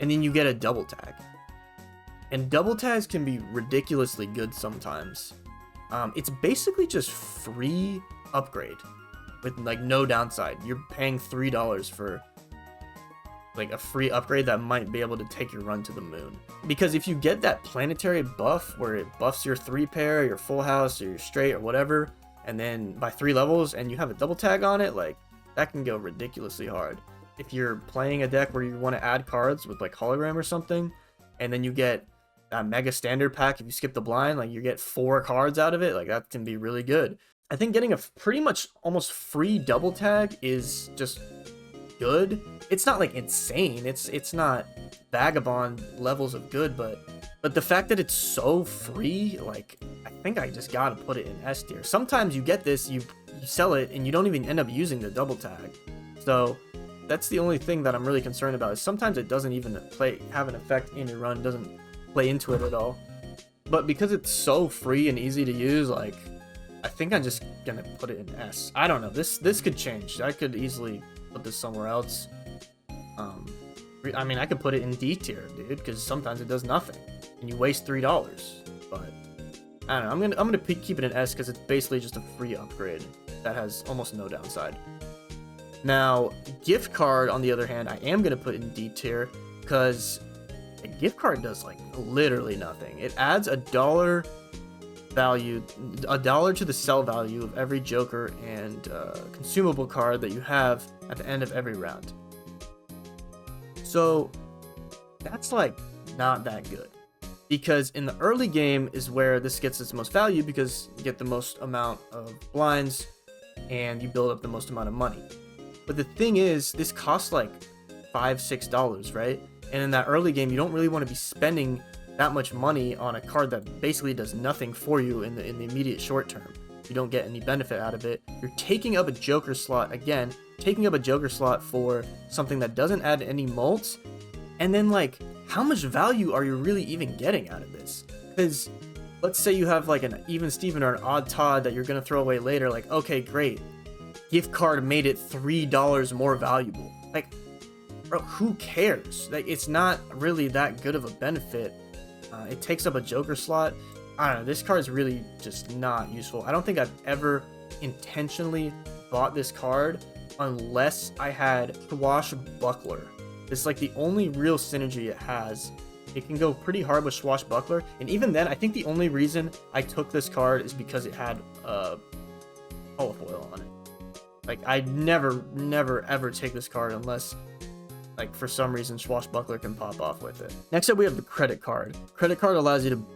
Speaker 1: and then you get a double tag. And double tags can be ridiculously good sometimes. It's basically just free upgrade with like no downside. You're paying $3 for like a free upgrade that might be able to take your run to the moon. Because if you get that planetary buff where it buffs your 3 pair, your full house, or your straight, or whatever, and then by 3 levels, and you have a double tag on it, like, that can go ridiculously hard. If you're playing a deck where you want to add cards with like hologram or something, and then you get that mega standard pack, if you skip the blind, like you get 4 cards out of it, like that can be really good. I think getting a pretty much almost free double tag is just good. It's not like insane. It's not Vagabond levels of good, but the fact that it's so free, like, I think I just gotta put it in S tier. Sometimes you get this, you sell it, and you don't even end up using the double tag. So that's the only thing that I'm really concerned about, is sometimes it doesn't even have an effect in your run, doesn't play into it at all. But because it's so free and easy to use, like, I think I'm just gonna put it in S. I don't know, this could change. I could easily put this somewhere else. I mean, I could put it in D tier, dude, because sometimes it does nothing and you waste $3. But I don't know, I'm gonna keep it in S because it's basically just a free upgrade that has almost no downside. Now, gift card, on the other hand, I am gonna put in D tier because a gift card does like literally nothing. It adds $1 value, $1 to the sell value of every Joker and consumable card that you have at the end of every round. So that's like not that good. because in the early game is where this gets its most value, because you get the most amount of blinds and you build up the most amount of money. But the thing is, this costs like $5-6, right? And in that early game, you don't really want to be spending that much money on a card that basically does nothing for you in the immediate short term. You don't get any benefit out of it. You're taking up a Joker slot, again, taking up a Joker slot for something that doesn't add any mults. And then, like, how much value are you really even getting out of this? Because let's say you have like an even Steven or an odd Todd that you're going to throw away later. Like, okay, great. Gift card made it $3 more valuable. Like, bro, who cares? Like, it's not really that good of a benefit. It takes up a Joker slot. I don't know. This card is really just not useful. I don't think I've ever intentionally bought this card unless I had Swashbuckler. It's like the only real synergy it has. It can go pretty hard with Swashbuckler, and even then, I think the only reason I took this card is because it had olive oil on it. Like, I'd never, ever take this card unless, like, for some reason, Swashbuckler can pop off with it. Next up, we have the credit card. Credit card allows you to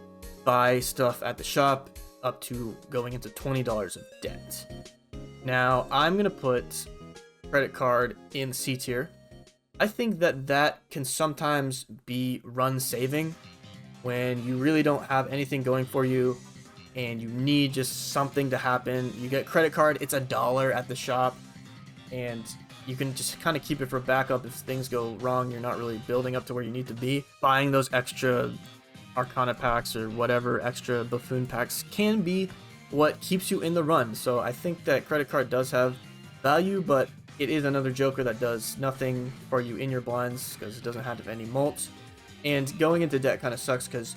Speaker 1: buy stuff at the shop up to going into $20 of debt. Now, I'm gonna put credit card in C tier. I think that can sometimes be run saving when you really don't have anything going for you and you need just something to happen. You get credit card, it's $1 at the shop, and you can just kind of keep it for backup if things go wrong. You're not really building up to where you need to be. Buying those extra Arcana packs or whatever extra Buffoon packs can be what keeps you in the run. So I think that credit card does have value, but it is another Joker that does nothing for you in your blinds because it doesn't have any mults. And going into debt kind of sucks because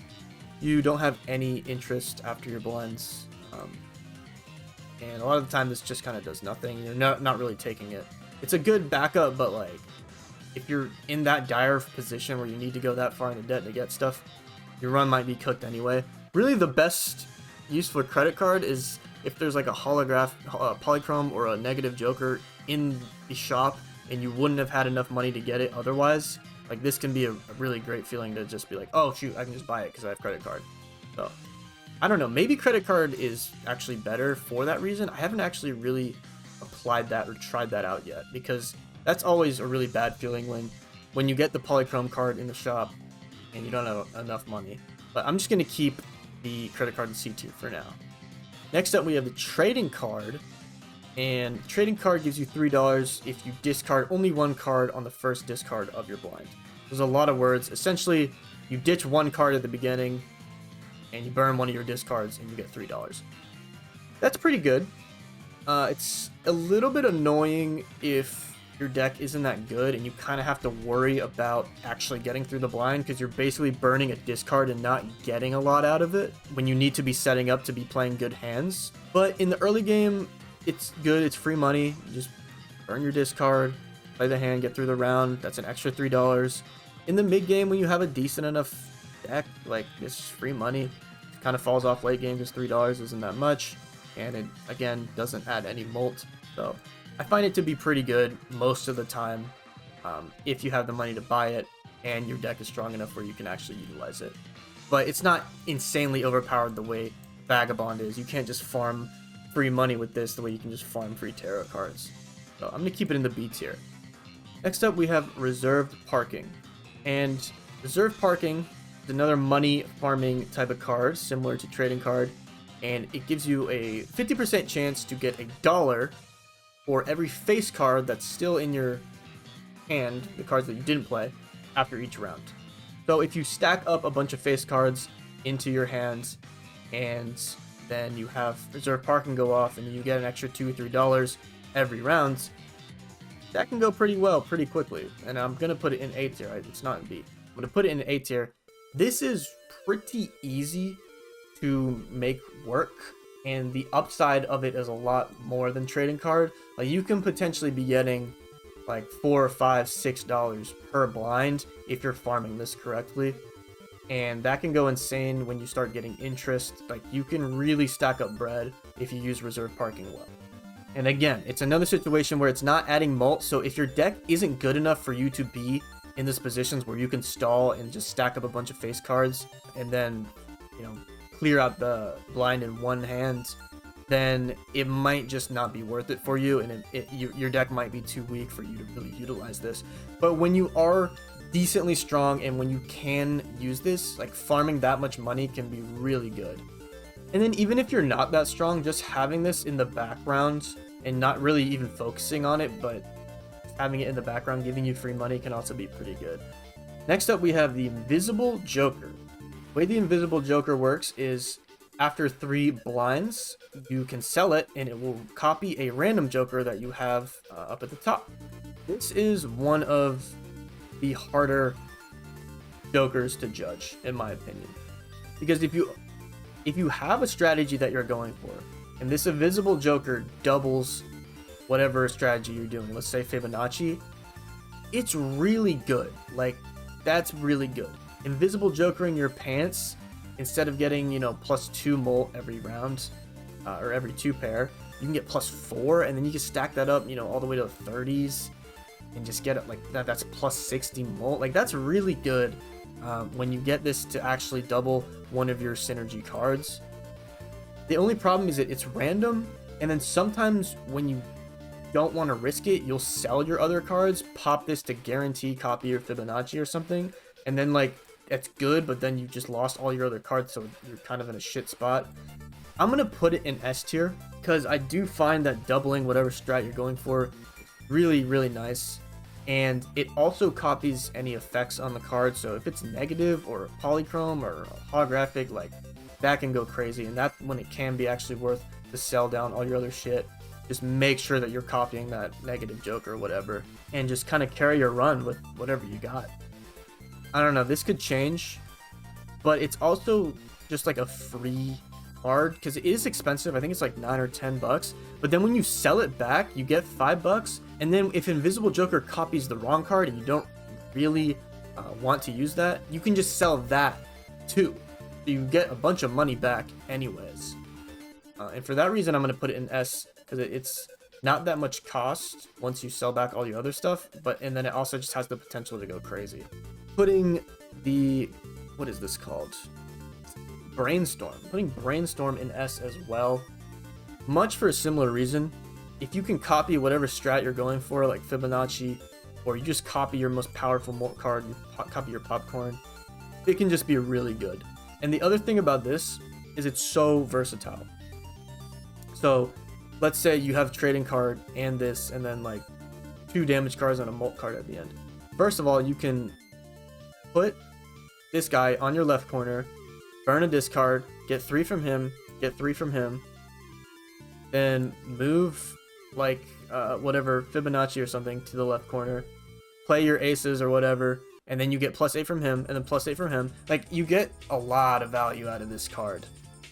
Speaker 1: you don't have any interest after your blinds. And a lot of the time this just kind of does nothing. You're not really taking it. It's a good backup, but like if you're in that dire position where you need to go that far into debt to get stuff, your run might be cooked anyway. Really the best use for credit card is if there's like a holograph, polychrome or a negative Joker in the shop and you wouldn't have had enough money to get it otherwise. Like, this can be a really great feeling to just be like, oh shoot, I can just buy it because I have credit card. So I don't know, maybe credit card is actually better for that reason. I haven't actually really applied that or tried that out yet, because that's always a really bad feeling when you get the polychrome card in the shop and you don't have enough money. But I'm just going to keep the credit card in C tier for now. Next up, we have the trading card. And trading card gives you $3 if you discard only one card on the first discard of your blind. There's a lot of words. Essentially, you ditch one card at the beginning and you burn one of your discards and you get $3. That's pretty good. It's a little bit annoying if your deck isn't that good and you kind of have to worry about actually getting through the blind because you're basically burning a discard and not getting a lot out of it when you need to be setting up to be playing good hands. But in the early game, it's good. It's free money. You just burn your discard, play the hand, get through the round. That's an extra $3. In the mid game, when you have a decent enough deck, like, this is free money. It kind of falls off late game because $3 isn't that much, and it again doesn't add any mult. So I find it to be pretty good most of the time if you have the money to buy it and your deck is strong enough where you can actually utilize it. But it's not insanely overpowered the way Vagabond is. You can't just farm free money with this the way you can just farm free tarot cards. So I'm going to keep it in the B tier. Next up, we have reserved parking. And reserved parking is another money farming type of card similar to trading card, and it gives you a 50% chance to get $1 for every face card that's still in your hand, the cards that you didn't play, after each round. So if you stack up a bunch of face cards into your hands and then you have reserve parking go off and you get an extra $2 or $3 every round, that can go pretty well pretty quickly. And I'm gonna put it in A tier. It's not in B. I'm gonna put it in A tier. This is pretty easy to make work, and the upside of it is a lot more than trading card. Like, you can potentially be getting like $4 or $5, $6 per blind if you're farming this correctly. And that can go insane when you start getting interest. Like, you can really stack up bread if you use reserve parking well. And again, it's another situation where it's not adding mult, so if your deck isn't good enough for you to be in this positions where you can stall and just stack up a bunch of face cards and then, clear out the blind in one hand, then it might just not be worth it for you, and your deck might be too weak for you to really utilize this. But when you are decently strong and when you can use this, like, farming that much money can be really good. And then even if you're not that strong, just having this in the background and not really even focusing on it, but having it in the background giving you free money can also be pretty good. Next up, we have the Invisible Joker. The way the Invisible Joker works is after 3 blinds, you can sell it and it will copy a random Joker that you have up at the top. This is one of the harder Jokers to judge, in my opinion, because if you have a strategy that you're going for, and this Invisible Joker doubles whatever strategy you're doing, let's say Fibonacci, it's really good. Like, that's really good. Invisible Joker in your pants, instead of getting, +2 molt every round, or every 2 pair, you can get +4, and then you can stack that up, all the way to the 30s, and just get it like that. That's +60 molt. Like, that's really good when you get this to actually double one of your synergy cards. The only problem is that it's random, and then sometimes when you don't want to risk it, you'll sell your other cards, pop this to guarantee copy your Fibonacci or something, and then, like, it's good, but then you just lost all your other cards, so you're kind of in a shit spot. I'm gonna put it in S tier because I do find that doubling whatever strat you're going for really, really nice, and it also copies any effects on the card. So if it's negative or polychrome or holographic, like, that can go crazy, and that's when it can be actually worth to sell down all your other shit. Just make sure that you're copying that negative Joker or whatever, and just kind of carry your run with whatever you got. I don't know, this could change, but it's also just like a free card because it is expensive. I think it's like $9 or $10, but then when you sell it back, you get $5. And then if Invisible Joker copies the wrong card and you don't really want to use that, you can just sell that too. So you get a bunch of money back anyways. And for that reason, I'm going to put it in S because it's not that much cost once you sell back all your other stuff, and then it also just has the potential to go crazy. Putting the, what is this called? Brainstorm. Putting Brainstorm in S as well, much for a similar reason. If you can copy whatever strat you're going for, like Fibonacci, or you just copy your most powerful molt card, you copy your popcorn, it can just be really good. And the other thing about this is it's so versatile. So let's say you have a trading card and this, and then like 2 damage cards and a molt card at the end. First of all, you can put this guy on your left corner, burn a discard, get 3 from him, get 3 from him, then move like whatever Fibonacci or something to the left corner, play your aces or whatever, and then you get +8 from him, and then +8 from him. Like, you get a lot of value out of this card,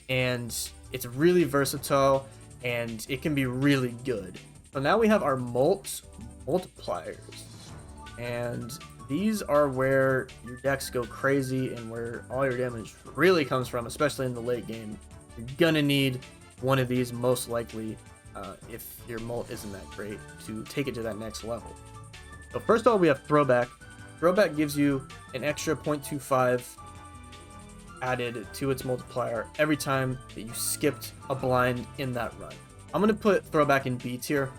Speaker 1: and it's really versatile, and it can be really good. So now we have our multipliers, and these are where your decks go crazy and where all your damage really comes from, especially in the late game. You're gonna need one of these most likely if your molt isn't that great to take it to that next level. So first of all, we have Throwback. Throwback gives you an extra 0.25 added to its multiplier every time that you skipped a blind in that run. I'm going to put Throwback in B tier.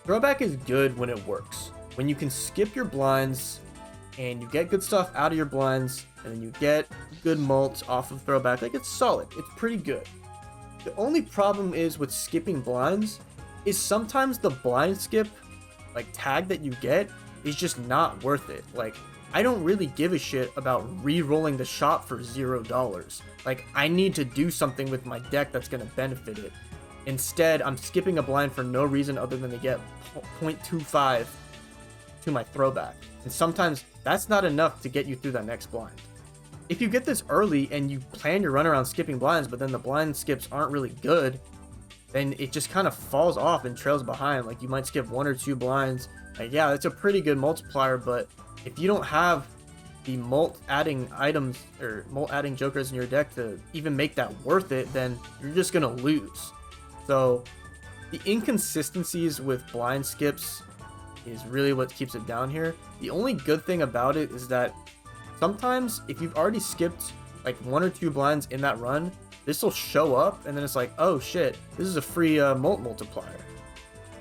Speaker 1: Throwback is good when it works. When you can skip your blinds and you get good stuff out of your blinds, and then you get good mults off of Throwback, like, it's solid. It's pretty good. The only problem is with skipping blinds is sometimes the blind skip, like, tag that you get is just not worth it. Like, I don't really give a shit about re-rolling the shop for $0. Like, I need to do something with my deck that's going to benefit it. Instead, I'm skipping a blind for no reason other than to get 0.25 to my Throwback. And sometimes that's not enough to get you through that next blind. If you get this early and you plan your run around skipping blinds, but then the blind skips aren't really good, then it just kind of falls off and trails behind. Like, you might skip 1 or 2 blinds. Like, yeah, that's a pretty good multiplier, but if you don't have the molt adding items or molt adding Jokers in your deck to even make that worth it, then you're just gonna lose. So the inconsistencies with blind skips is really what keeps it down here. The only good thing about it is that sometimes if you've already skipped like 1 or 2 blinds in that run, this will show up and then it's like, oh shit, this is a free multiplier.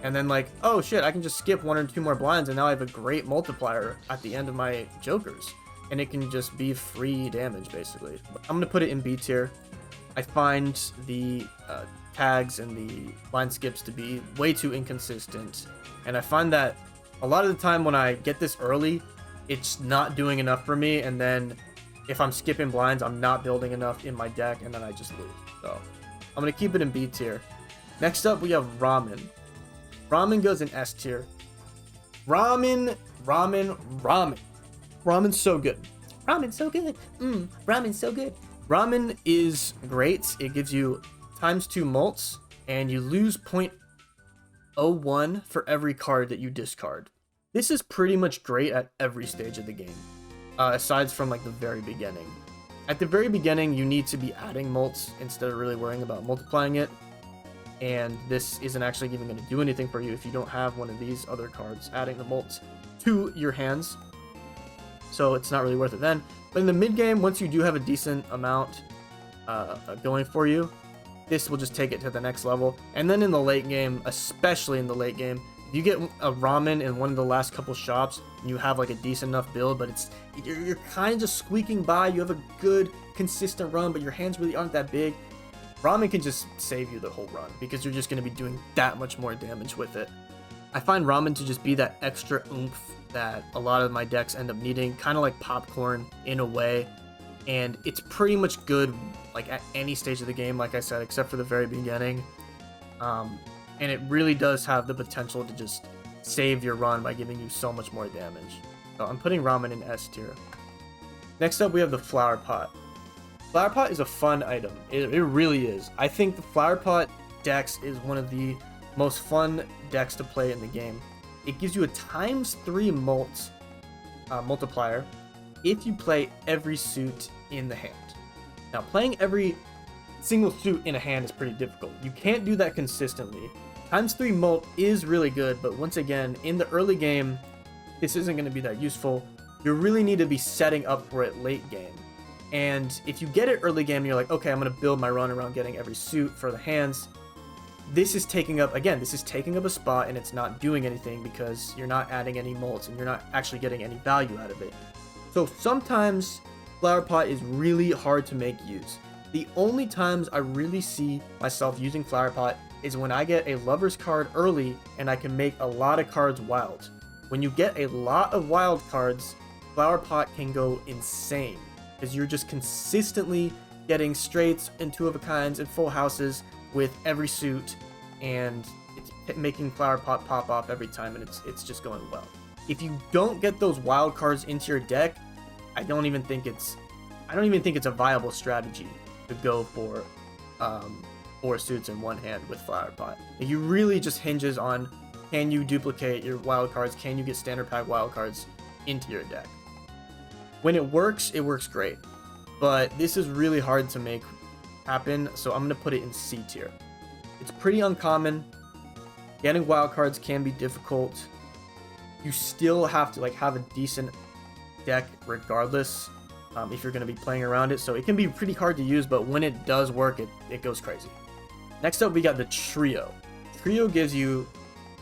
Speaker 1: And then like, oh shit, I can just skip 1 or 2 more blinds and now I have a great multiplier at the end of my jokers. And it can just be free damage basically. I'm gonna put it in B tier. I find the tags and the blind skips to be way too inconsistent. And I find that a lot of the time when I get this early, it's not doing enough for me. And then if I'm skipping blinds, I'm not building enough in my deck and then I just lose. So I'm gonna keep it in B tier. Next up, we have Ramen. Ramen goes in S tier. Ramen. Ramen's so good. Ramen's so good. Ramen's so good. Ramen is great. It gives you ×2 mults, and you lose 0.01 for every card that you discard. This is pretty much great at every stage of the game, aside from like the very beginning. At the very beginning, you need to be adding mults instead of really worrying about multiplying it. And this isn't actually even going to do anything for you if you don't have one of these other cards adding the mults to your hands. So it's not really worth it then. But in the mid game, once you do have a decent amount going for you, this will just take it to the next level. And then in the late game, especially in the late game, if you get a ramen in one of the last couple shops and you have like a decent enough build, but you're kind of just squeaking by, you have a good consistent run, but your hands really aren't that big, ramen can just save you the whole run because you're just going to be doing that much more damage with it. I find ramen to just be that extra oomph that a lot of my decks end up needing, kind of like popcorn in a way. And it's pretty much good like at any stage of the game, like I said, except for the very beginning. And it really does have the potential to just save your run by giving you so much more damage. So I'm putting ramen in S tier. Next up, we have the flower pot. Flower pot is a fun item. It really is. I think the flower pot dex is one of the most fun decks to play in the game. It gives you a ×3 multiplier if you play every suit in the hand. Now, playing every single suit in a hand is pretty difficult. You can't do that consistently. ×3 mult is really good, but once again, in the early game, this isn't going to be that useful. You really need to be setting up for it late game. And if you get it early game, you're like, okay, I'm going to build my run around getting every suit for the hands. This is taking up a spot and it's not doing anything because you're not adding any mults and you're not actually getting any value out of it. So sometimes flower pot is really hard to make use. The only times I really see myself using flower pot is when I get a lover's card early and I can make a lot of cards wild. When you get a lot of wild cards, flower pot can go insane because you're just consistently getting straights and 2-of-a-kinds and full houses with every suit, and it's making flower pot pop off every time, and it's just going well. If you don't get those wild cards into your deck, I don't even think it's a viable strategy to go for 4 suits in one hand with flower pot. You really just hinges on, can you duplicate your wild cards? Can you get standard pack wild cards into your deck? When it works great, but this is really hard to make happen, so I'm going to put it in C tier. It's pretty uncommon. Getting wild cards can be difficult. You still have to like have a decent deck regardless if you're going to be playing around it, so it can be pretty hard to use, but when it does work, it goes crazy. Next up, we got the trio. Trio gives you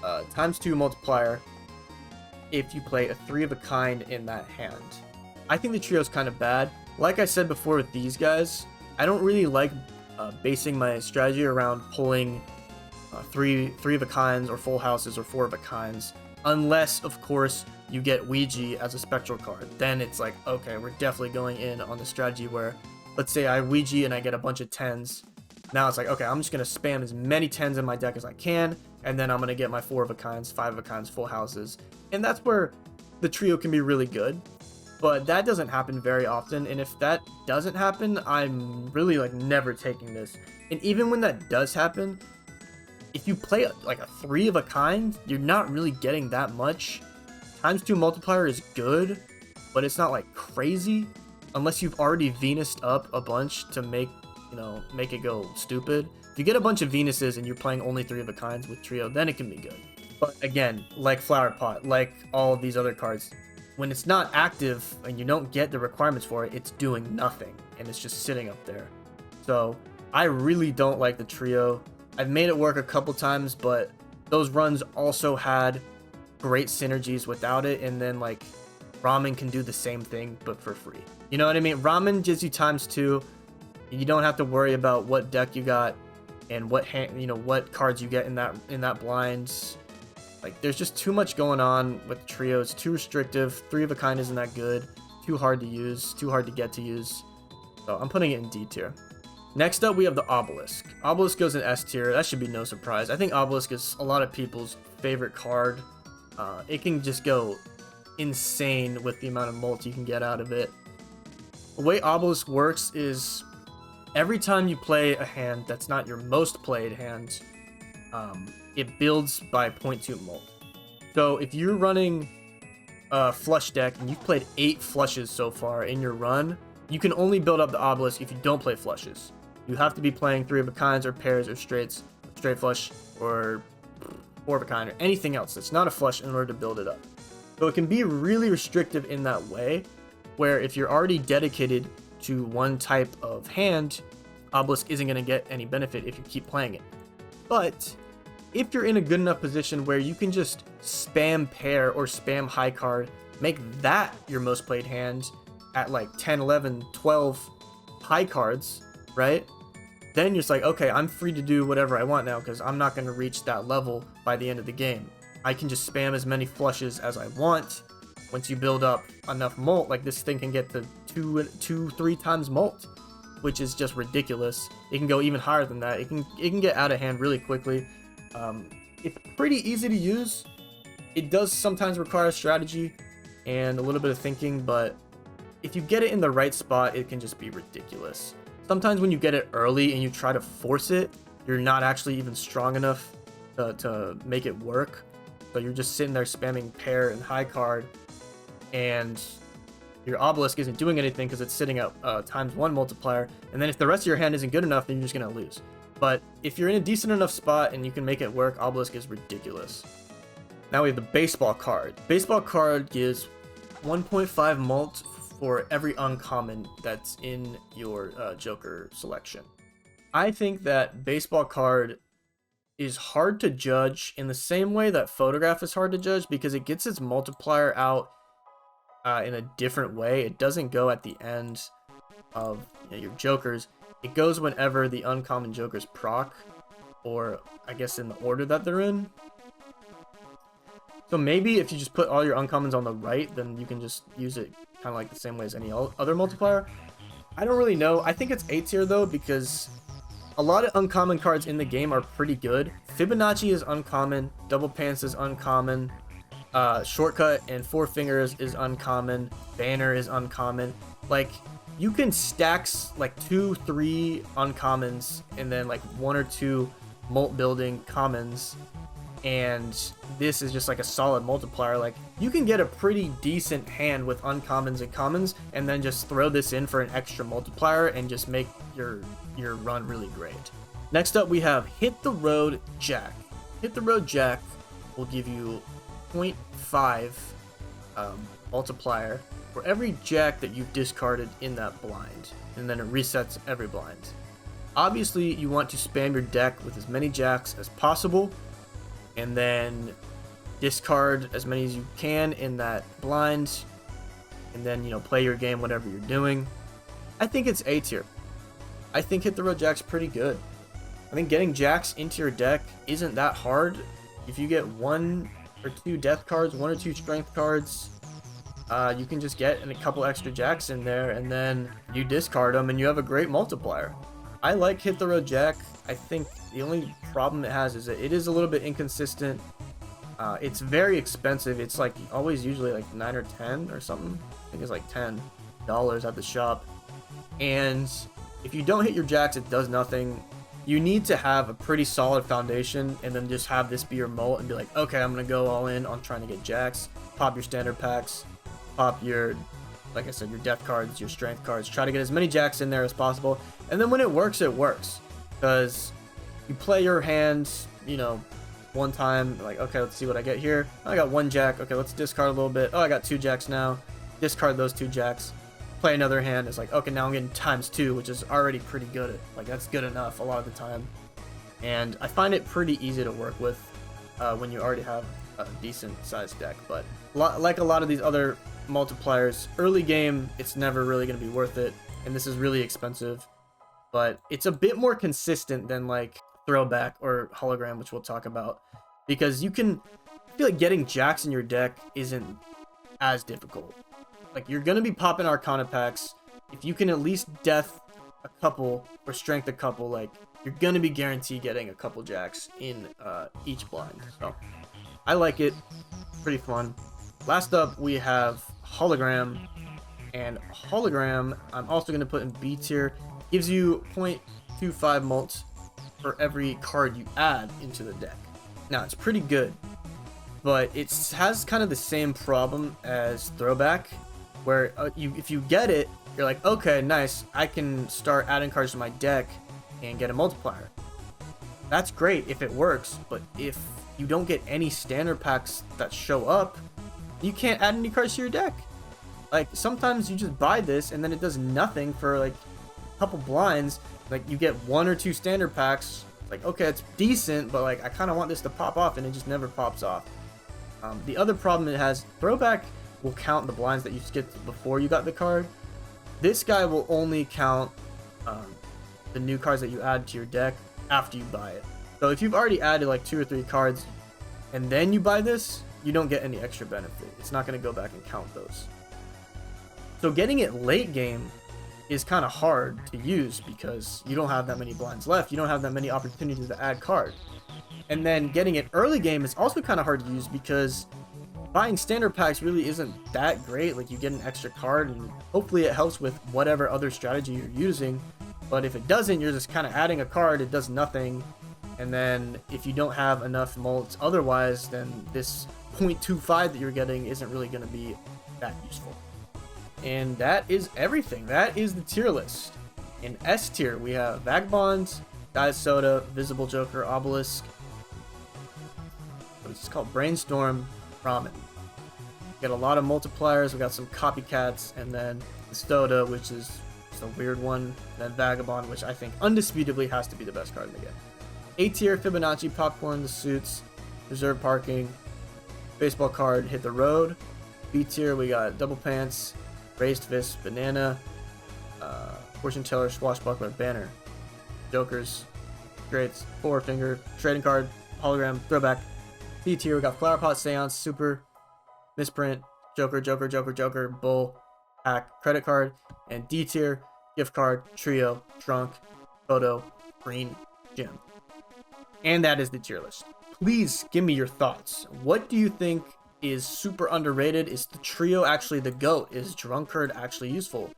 Speaker 1: ×2 multiplier if you play a 3-of-a-kind in that hand. I think the trio is kind of bad. Like I said before with these guys, I don't really like basing my strategy around pulling 3-of-a-kinds or full houses or 4-of-a-kinds, unless of course you get Ouija as a spectral card. Then it's like, okay, we're definitely going in on the strategy where, let's say I Ouija and I get a bunch of 10s. Now it's like, okay, I'm just gonna spam as many 10s in my deck as I can, and then I'm gonna get my 4-of-a-kinds, 5-of-a-kinds, full houses, and that's where the trio can be really good. But that doesn't happen very often, and if that doesn't happen, I'm really like never taking this. And even when that does happen, if you play like a 3-of-a-kind, you're not really getting that much. ×2 multiplier is good, but it's not like crazy unless you've already Venused up a bunch to make it go stupid. If you get a bunch of Venuses and you're playing only 3-of-a-kinds with trio, then it can be good. But again, like Flower Pot, like all of these other cards, when it's not active and you don't get the requirements for it, it's doing nothing and it's just sitting up there. So I really don't like the trio. I've made it work a couple times, but those runs also had great synergies without it. And then like Ramen can do the same thing, but for free. You know what I mean? Ramen gives you ×2. You don't have to worry about what deck you got and what hand, what cards you get in that blind. Like, there's just too much going on with the trio. It's too restrictive. 3 of a kind isn't that good. Too hard to use. Too hard to get to use. So I'm putting it in D tier. Next up, we have the Obelisk. Obelisk goes in S tier. That should be no surprise. I think Obelisk is a lot of people's favorite card. It can just go insane with the amount of multi you can get out of it. The way Obelisk works is every time you play a hand that's not your most played hand, it builds by 0.2 mult. So if you're running a flush deck and you've played 8 flushes so far in your run, you can only build up the Obelisk if you don't play flushes. You have to be playing 3 of a kinds or pairs or straights, straight flush or 4 of a kind or anything else that's not a flush in order to build it up. So it can be really restrictive in that way, where if you're already dedicated to one type of hand, Obelisk isn't going to get any benefit if you keep playing it. But if you're in a good enough position where you can just spam pair or spam high card, make that your most played hand at like 10, 11, 12 high cards, right? Then you're just like, okay, I'm free to do whatever I want now because I'm not going to reach that level by the end of the game. I can just spam as many flushes as I want. Once you build up enough mult, like this thing can get to 3 times mult, which is just ridiculous. It can go even higher than that. It can get out of hand really quickly. It's pretty easy to use. It does sometimes require strategy and a little bit of thinking, but if you get it in the right spot, it can just be ridiculous. Sometimes when you get it early and you try to force it, you're not actually even strong enough to make it work. So you're just sitting there spamming pair and high card, and your Obelisk isn't doing anything because it's sitting at ×1 multiplier. And then if the rest of your hand isn't good enough, then you're just going to lose. But if you're in a decent enough spot and you can make it work, Obelisk is ridiculous. Now we have the Baseball card. Baseball card gives 1.5 mult for every uncommon that's in your Joker selection. I think that Baseball card is hard to judge in the same way that Photograph is hard to judge, because it gets its multiplier out in a different way. It doesn't go at the end of your Jokers. It goes whenever the uncommon Jokers proc, or I guess in the order that they're in. So maybe if you just put all your uncommons on the right, then you can just use it kind of like the same way as any other multiplier. I don't really know. I think it's A tier though, because a lot of uncommon cards in the game are pretty good. Fibonacci is uncommon, Double Pants is uncommon, Shortcut and Four Fingers is uncommon, Banner is uncommon. Like, you can stack like 2, 3 uncommons and then like 1 or 2 mult building commons, and this is just like a solid multiplier. Like, you can get a pretty decent hand with uncommons and commons and then just throw this in for an extra multiplier and just make your run really great. Next up, we have Hit the Road Jack. Hit the Road Jack will give you 0.5 multiplier for every jack that you've discarded in that blind, and then it resets every blind. Obviously, you want to spam your deck with as many jacks as possible, and then discard as many as you can in that blind, and then, play your game, whatever you're doing. I think it's A tier. I think Hit the Road Jack's pretty good. I think getting jacks into your deck isn't that hard. If you get 1 or 2 death cards, 1 or 2 strength cards, you can just get a couple extra jacks in there, and then you discard them and you have a great multiplier. I like Hit the Road Jack. I think the only problem it has is that it is a little bit inconsistent. It's very expensive. It's like always usually like 9 or 10 or something. I think it's like $10 at the shop. And if you don't hit your jacks, it does nothing. You need to have a pretty solid foundation and then just have this be your mult and be like, okay, I'm going to go all in on trying to get jacks. Pop your standard packs. Pop your, like I said, your death cards, your strength cards. Try to get as many jacks in there as possible. And then when it works, it works. Because you play your hands, one time, like, okay, let's see what I get here. Oh, I got 1 jack. Okay, let's discard a little bit. Oh, I got 2 jacks now. Discard those 2 jacks. Play another hand. It's like, okay, now I'm getting ×2, which is already pretty good. Like, that's good enough a lot of the time. And I find it pretty easy to work with when you already have a decent sized deck. But like a lot of these other multipliers, early game, it's never really going to be worth it. And this is really expensive. But it's a bit more consistent than like Throwback or Hologram, which we'll talk about. Because I feel like getting jacks in your deck isn't as difficult. Like, you're going to be popping Arcana packs. If you can at least death a couple or strength a couple, like, you're going to be guaranteed getting a couple jacks in each blind. So I like it. Pretty fun. Last up, we have Hologram. And Hologram, I'm also going to put in B tier. Gives you 0.25 mults for every card you add into the deck. Now, it's pretty good, but it has kind of the same problem as Throwback, where if you get it, you're like, okay, nice, I can start adding cards to my deck and get a multiplier. That's great if it works, but if you don't get any standard packs that show up, you can't add any cards to your deck. Like, sometimes you just buy this and then it does nothing for like a couple blinds. Like, you get 1 or 2 standard packs. Like, okay, it's decent, but like, I kind of want this to pop off, and it just never pops off. The other problem it has, Throwback will count the blinds that you skipped before you got the card. This guy will only count the new cards that you add to your deck after you buy it. So if you've already added like 2 or 3 cards and then you buy this, you don't get any extra benefit. It's not going to go back and count those. So getting it late game is kind of hard to use because you don't have that many blinds left. You don't have that many opportunities to add cards. And then getting it early game is also kind of hard to use because buying standard packs really isn't that great. Like, you get an extra card and hopefully it helps with whatever other strategy you're using. But if it doesn't, you're just kind of adding a card, it does nothing. And then if you don't have enough mults otherwise, then this 0.25 that you're getting isn't really going to be that useful. And that is everything. That is the tier list. In S tier, we have Vagabond, Diet Soda, Visible Joker, Obelisk. It's called Brainstorm, Ramen. We got a lot of multipliers. We got some copycats, and then the Soda, which is just a weird one. And then Vagabond, which I think undisputably has to be the best card in the game. A tier, Fibonacci, Popcorn, the Suits, Reserve Parking, Baseball Card, Hit the Road. B tier, we got Double Pants, Raised Fist, Banana, Fortune Teller, Swashbuckler, Banner, Jokers, Greats, Four Finger, Trading Card, Hologram, Throwback. C tier, we got Flower Pot, Seance, Super, Misprint, Joker, Joker, Joker, Joker, Bull, Hack, Credit Card. And D tier, Gift Card, Trio, Trunk, Photo, Green, Gem. And that is the tier list. Please give me your thoughts. What do you think is super underrated? Is the Trio actually the GOAT? Is Drunkard actually useful?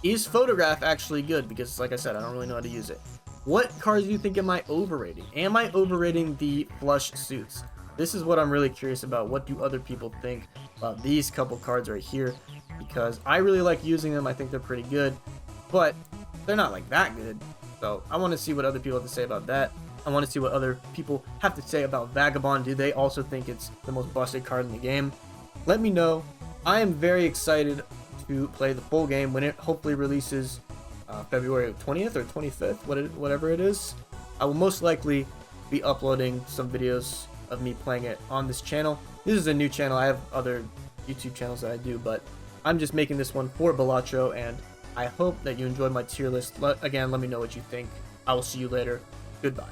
Speaker 1: Is Photograph actually good? Because, like I said, I don't really know how to use it. What cards do you think am I overrating? Am I overrating the Flush Suits? This is what I'm really curious about. What do other people think about these couple cards right here? Because I really like using them. I think they're pretty good, but they're not like that good. So I want to see what other people have to say about that. I want to see what other people have to say about Vagabond. Do they also think it's the most busted card in the game? Let me know. I am very excited to play the full game when it hopefully releases February 20th or 25th, whatever it is. I will most likely be uploading some videos of me playing it on this channel. This is a new channel. I have other YouTube channels that I do, but I'm just making this one for Balatro, and I hope that you enjoyed my tier list. Again, let me know what you think. I will see you later. Goodbye.